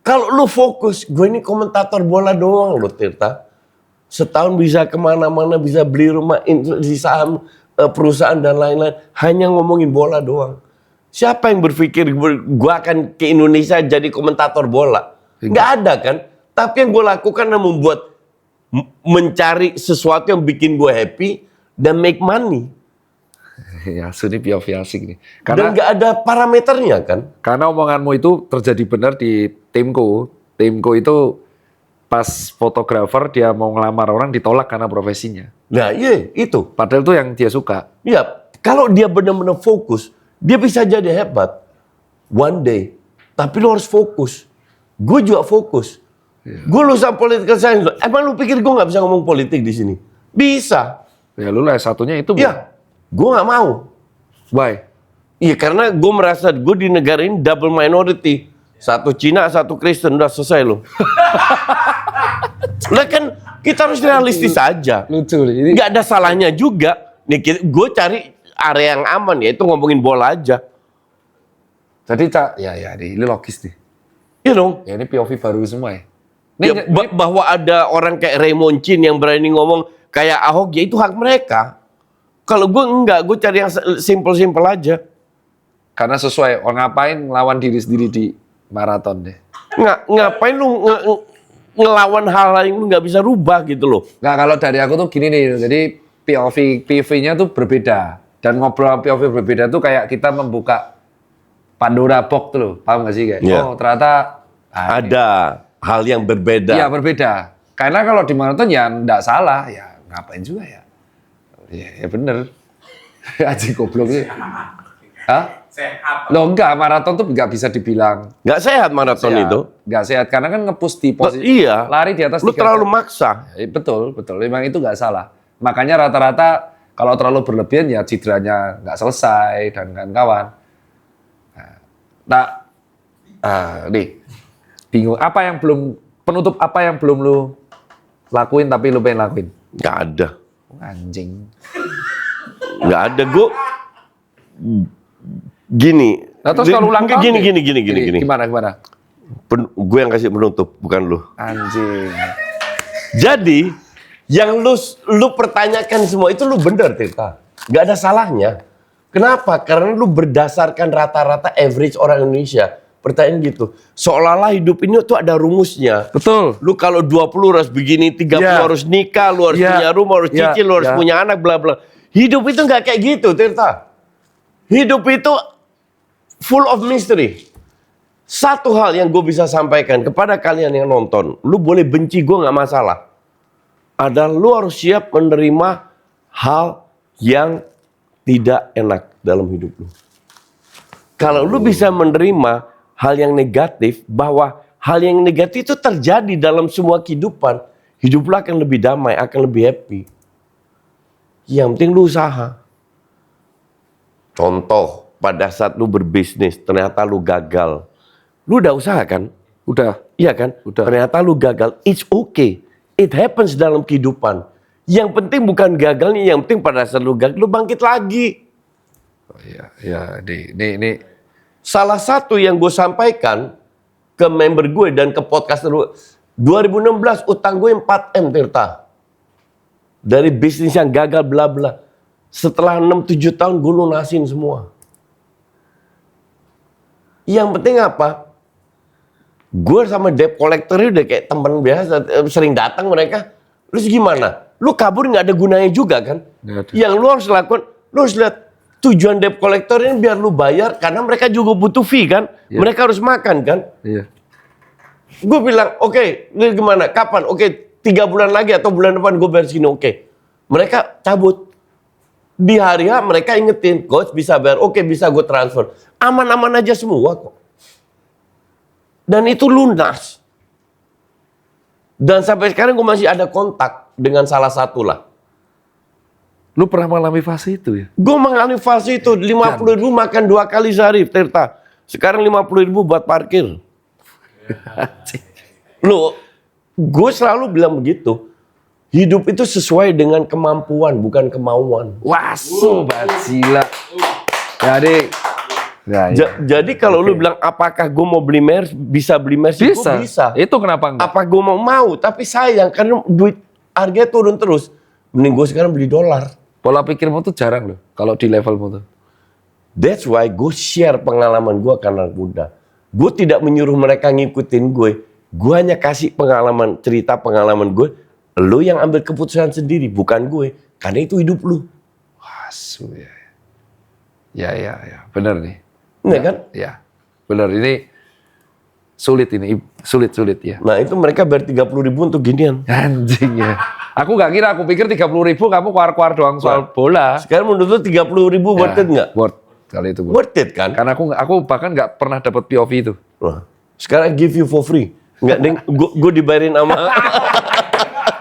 Kalau lu fokus, gue ini komentator bola doang loh Tirta. Setahun bisa kemana-mana, bisa beli rumah, di saham, perusahaan dan lain-lain. Hanya ngomongin bola doang. Siapa yang berpikir gue akan ke Indonesia jadi komentator bola? Nggak ada kan? Tapi yang gue lakukan adalah membuat mencari sesuatu yang bikin gue happy dan make money. Ya, Suni asik nih. Dan nggak ada parameternya kan? Karena omonganmu itu terjadi benar di timku. Timku itu pas fotografer dia mau ngelamar orang ditolak karena profesinya. Nah iya itu. Padahal itu yang dia suka. Ya, kalau dia benar-benar fokus, dia bisa jadi hebat. One day. Tapi lo harus fokus. Gue juga fokus. Gue lulusan political science. Emang lu pikir gue nggak bisa ngomong politik di sini? Bisa. Ya lu lah satunya itu. Ya, gue nggak mau. Why? Iya, karena gue merasa gue di negara ini double minority. Satu Cina, satu Kristen, udah selesai lo. Nah kan kita harus realistis aja. Lucu nih. Ini Nggak ada salahnya juga. Nih, gue cari area yang aman, yaitu ngomongin bola aja. jadi ini logis nih. Iya dong. Ya ini POV baru semua ya. Ini, Ya, bahwa ada orang kayak Raymond Chin yang berani ngomong kayak Ahok, ya itu hak mereka. Kalau gue enggak, gue cari yang simple-simple aja. karena sesuai ngapain ngelawan diri sendiri di maraton deh. Ngapain lu ngelawan hal yang lu nggak bisa rubah gitu loh. Nggak, kalau dari aku tuh gini nih, jadi POV-nya tuh berbeda. Dan ngobrol POV berbeda tuh kayak kita membuka Pandora box tuh loh, paham nggak sih kayak? Yeah. Oh ternyata Ada hal yang berbeda. iya berbeda. Karena kalau di maraton ya nggak salah, ya ngapain juga ya? Ya bener. Aji goblok sih. Hah? Sehat. Loh enggak, maraton tuh nggak bisa dibilang Nggak sehat maraton sehat. itu. Nggak sehat, karena kan nge-push di posisi Iya. lari di atas Lu 3 terlalu jam. maksa. Betul. Memang itu nggak salah. Makanya rata-rata kalau terlalu berlebihan ya cederanya nggak selesai dan kawan-kawan. Nih, bingung. Penutup apa yang belum lu lakuin tapi lu pengen lakuin? Nggak ada. Anjing. Nggak ada. Gue gini. Nah, terus kalau ulang tahun gini. Gimana? Gue yang kasih penutup, bukan lu. Anjing. Jadi, yang lu pertanyakan semua itu lu bener, Tirta. Nggak ada salahnya. Kenapa? Karena lu berdasarkan rata-rata average orang Indonesia. Pertanyaan gitu. Seolah-olah hidup ini tuh ada rumusnya. Betul. Lu kalau 20 harus begini, 30 Ya. harus nikah, lu harus Ya. punya rumah, harus Ya. cicil, lu harus Ya. punya anak, bla bla. Hidup itu nggak kayak gitu, Tirta. Hidup itu full of mystery. Satu hal yang gue bisa sampaikan kepada kalian yang nonton, lu boleh benci gue nggak masalah. Adalah lu harus siap menerima hal yang tidak enak dalam hidup lu. Kalau lu bisa menerima hal yang negatif, bahwa hal yang negatif itu terjadi dalam semua kehidupan, hidup lu akan lebih damai, akan lebih happy. Yang penting lu usaha. Contoh, pada saat lu berbisnis, ternyata lu gagal. Lu udah usaha kan? Udah. Iya kan? Udah. Ternyata lu gagal, it's okay. It happens dalam kehidupan. Yang penting bukan gagalnya, yang penting pada saat lu gagal, lu bangkit lagi. Oh, iya. Ini. Salah satu yang gue sampaikan ke member gue dan ke podcaster gue, 2016 utang gue 4M, Tirta. Dari bisnis yang gagal bla bla. Setelah 6-7 tahun gue lunasin semua. Yang penting apa? Gue sama debt collector udah kayak teman biasa, sering datang mereka. Terus gimana? Lu kabur nggak ada gunanya juga kan? Nggak ada. Yang lu harus lakukan, lu harus lihat tujuan debt collector ini biar lu bayar, karena mereka juga butuh fee kan? Iya. Mereka harus makan kan? Iya. Gue bilang, oke, ini gimana? Kapan? Oke, 3 bulan lagi atau bulan depan gue bayar segini, oke. Mereka cabut. Di hari H mereka ingetin, coach bisa bayar, oke bisa gue transfer. Aman-aman aja semua kok. Dan itu lunas. Dan sampai sekarang gue masih ada kontak dengan salah satu lah. Lu pernah mengalami fase itu ya? Gue mengalami fase itu, 50.000 makan 2 kali sehari, Tirta. Sekarang 50.000 buat parkir. Loh, gue selalu bilang begitu. Hidup itu sesuai dengan kemampuan, bukan kemauan. Wasu, bajila. Jadi, Jadi kalau lu bilang, apakah gue mau beli Mercy, bisa beli Mercy? bisa. Gue bisa. Itu kenapa enggak? Apa gue mau, tapi sayang karena duit harganya turun terus. Mending gue sekarang beli dolar. Pola pikirmu tuh jarang loh, kalau di levelmu tuh. That's why gue share pengalaman gue karena muda. Gue tidak menyuruh mereka ngikutin gue. Gue hanya kasih pengalaman, cerita pengalaman gue. Lu yang ambil keputusan sendiri, bukan gue. Karena itu hidup lu. Wasu ya. Ya, benar nih. Enggak kan? Ya, benar. Ini Sulit ini, sulit ya. Nah itu mereka bayar 30.000 untuk ginian. Anjing ya. Aku nggak kira, aku pikir 30.000 kamu keluar doang soal bola. Sekarang menurut lu 30.000 worth it nggak? Worth kali itu. Worth it kan? Karena aku bahkan nggak pernah dapat POV itu. Nah, sekarang give you for free. Nggak, deng, gue dibayarin sama...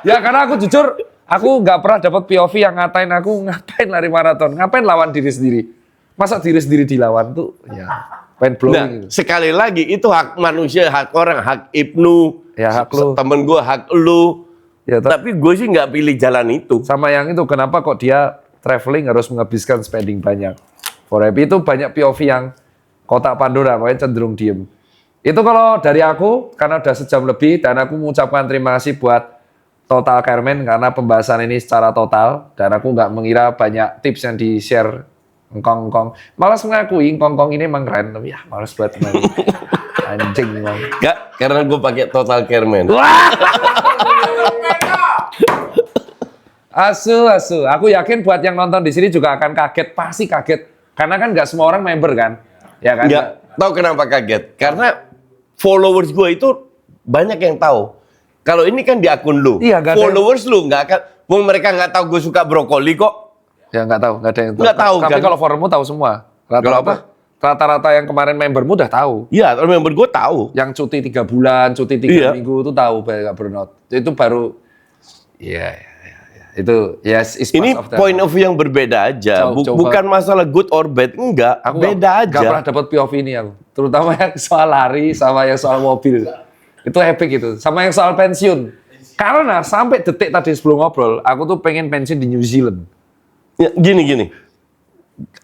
Ya karena aku jujur, aku nggak pernah dapat POV yang ngatain aku, ngapain lari maraton, ngapain lawan diri sendiri. Masa diri sendiri dilawan tuh, ya mind blowing. Nah, gitu. sekali lagi itu hak manusia, hak orang, hak Ibnu, Ya, hak lu. temen gue, hak lu. Ya, Tapi gue sih nggak pilih jalan itu. sama yang itu, kenapa kok dia traveling harus menghabiskan spending banyak? For Happy itu banyak POV yang kotak Pandora, makanya cenderung diem. Itu kalau dari aku, karena udah sejam lebih, dan aku mengucapkan terima kasih buat Total Carmen, karena pembahasan ini secara total, dan aku nggak mengira banyak tips yang di-share engkong-engkong. Malas mengakui, engkong-engkong ini emang keren, tapi ya malas buat main. Anjing emang. Nggak, karena gue pakai Total Care Man. Asu. Aku yakin buat yang nonton di sini juga akan kaget, pasti kaget. Karena kan nggak semua orang member kan, ya kan? Nggak tahu kenapa kaget. Karena followers gue itu banyak yang tahu. Kalau ini kan di akun lu, Iya, nggak ada followers lu nggak akan. Wong mereka nggak tahu gue suka brokoli kok. Ya nggak tahu, nggak ada yang tahu. Nggak tahu, Tapi kan? kalau forummu tahu semua. Kalau apa? Rata-rata yang kemarin membermu udah tahu. Iya, kalau member gue tahu. Yang cuti 3 bulan, cuti 3 Iya. minggu itu tahu nggak burnout. Itu baru, ya. Itu yes, is Ini part of that. point of view yang berbeda aja. Coba. Bukan masalah good or bad, enggak. Aku beda nggak pernah aja. dapat POV ini aku. Terutama yang soal lari sama yang soal mobil. Itu epic itu. Sama yang soal pensiun. Karena sampai detik tadi sebelum ngobrol, aku tuh pengen pensiun di New Zealand. Ya, gini.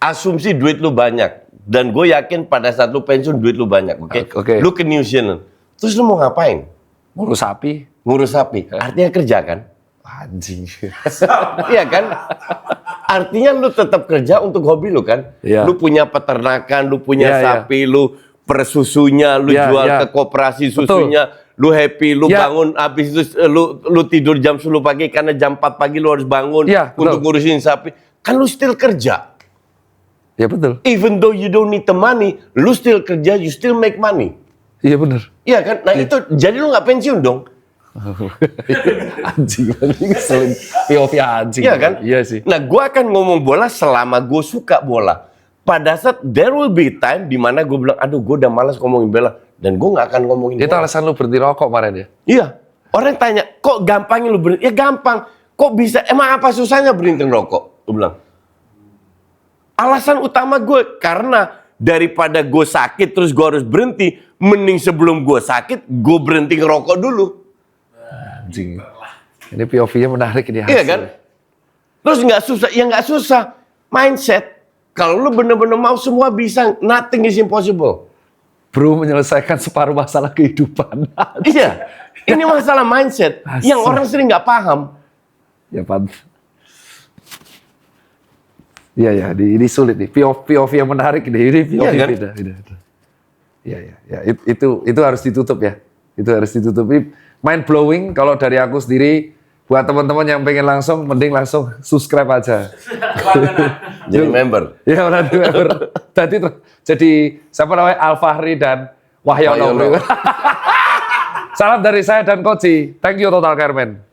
Asumsi duit lu banyak. Dan gue yakin pada saat lu pensiun duit lu banyak, oke? Oke. Lu ke New Zealand. Terus lu mau ngapain? Ngurus sapi. Ngurus sapi. Artinya kerja kan? Anjing. Iya kan? Artinya lu tetap kerja untuk hobi lu kan? Iya. Lu punya peternakan, lu punya Iya, sapi, lu persusunya, lu Iya, jual iya. ke koperasi Betul. susunya, lu happy, lu Iya. bangun habis itu lu tidur jam 10 pagi karena jam 4 pagi lu harus bangun Iya, betul. untuk ngurusin sapi. Kan lu still kerja. Ya betul. Even though you don't need the money, lu still kerja, you still make money. Iya benar. Iya kan? Nah itu jadi lu nggak pensiun dong. Anjing, ngeselin. POV anjing. Iya kan? Iya sih. Nah, gua akan ngomong bola selama gue suka bola. Pada saat there will be time di mana gue bilang, aduh, gue udah malas ngomongin bola, dan gue nggak akan ngomongin Itu bola. alasan lu berhenti rokok kemarin ya? Iya. Orang tanya, kok gampangnya lu berhenti? Ya gampang. Kok bisa? Emang apa susahnya berhenti ngerokok? Gue bilang. Alasan utama gue karena daripada gue sakit terus gue harus berhenti, mending sebelum gue sakit gue berhenti ngerokok dulu. Anjing. Ini POV-nya menarik ini. Iya kan? Terus nggak susah, ya nggak susah. Mindset. Kalau lu bener-bener mau semua bisa, nothing is impossible. Bro menyelesaikan separuh masalah kehidupan. Iya, ini masalah mindset Asli. yang orang sering nggak paham. Ya pan. Iya, ini sulit nih. POV yang menarik nih. Ini POV Iya kan? beda. Iya. Itu harus ditutup ya. Itu harus ditutup. Mind blowing kalau dari aku sendiri. Buat teman-teman yang pengen langsung, mending langsung subscribe aja. Jadi member. Iya, berarti member. Jadi siapa namanya? Alfahri dan Wahyono. Wahyono. Salam dari saya dan Koji. Thank you Total Carmen.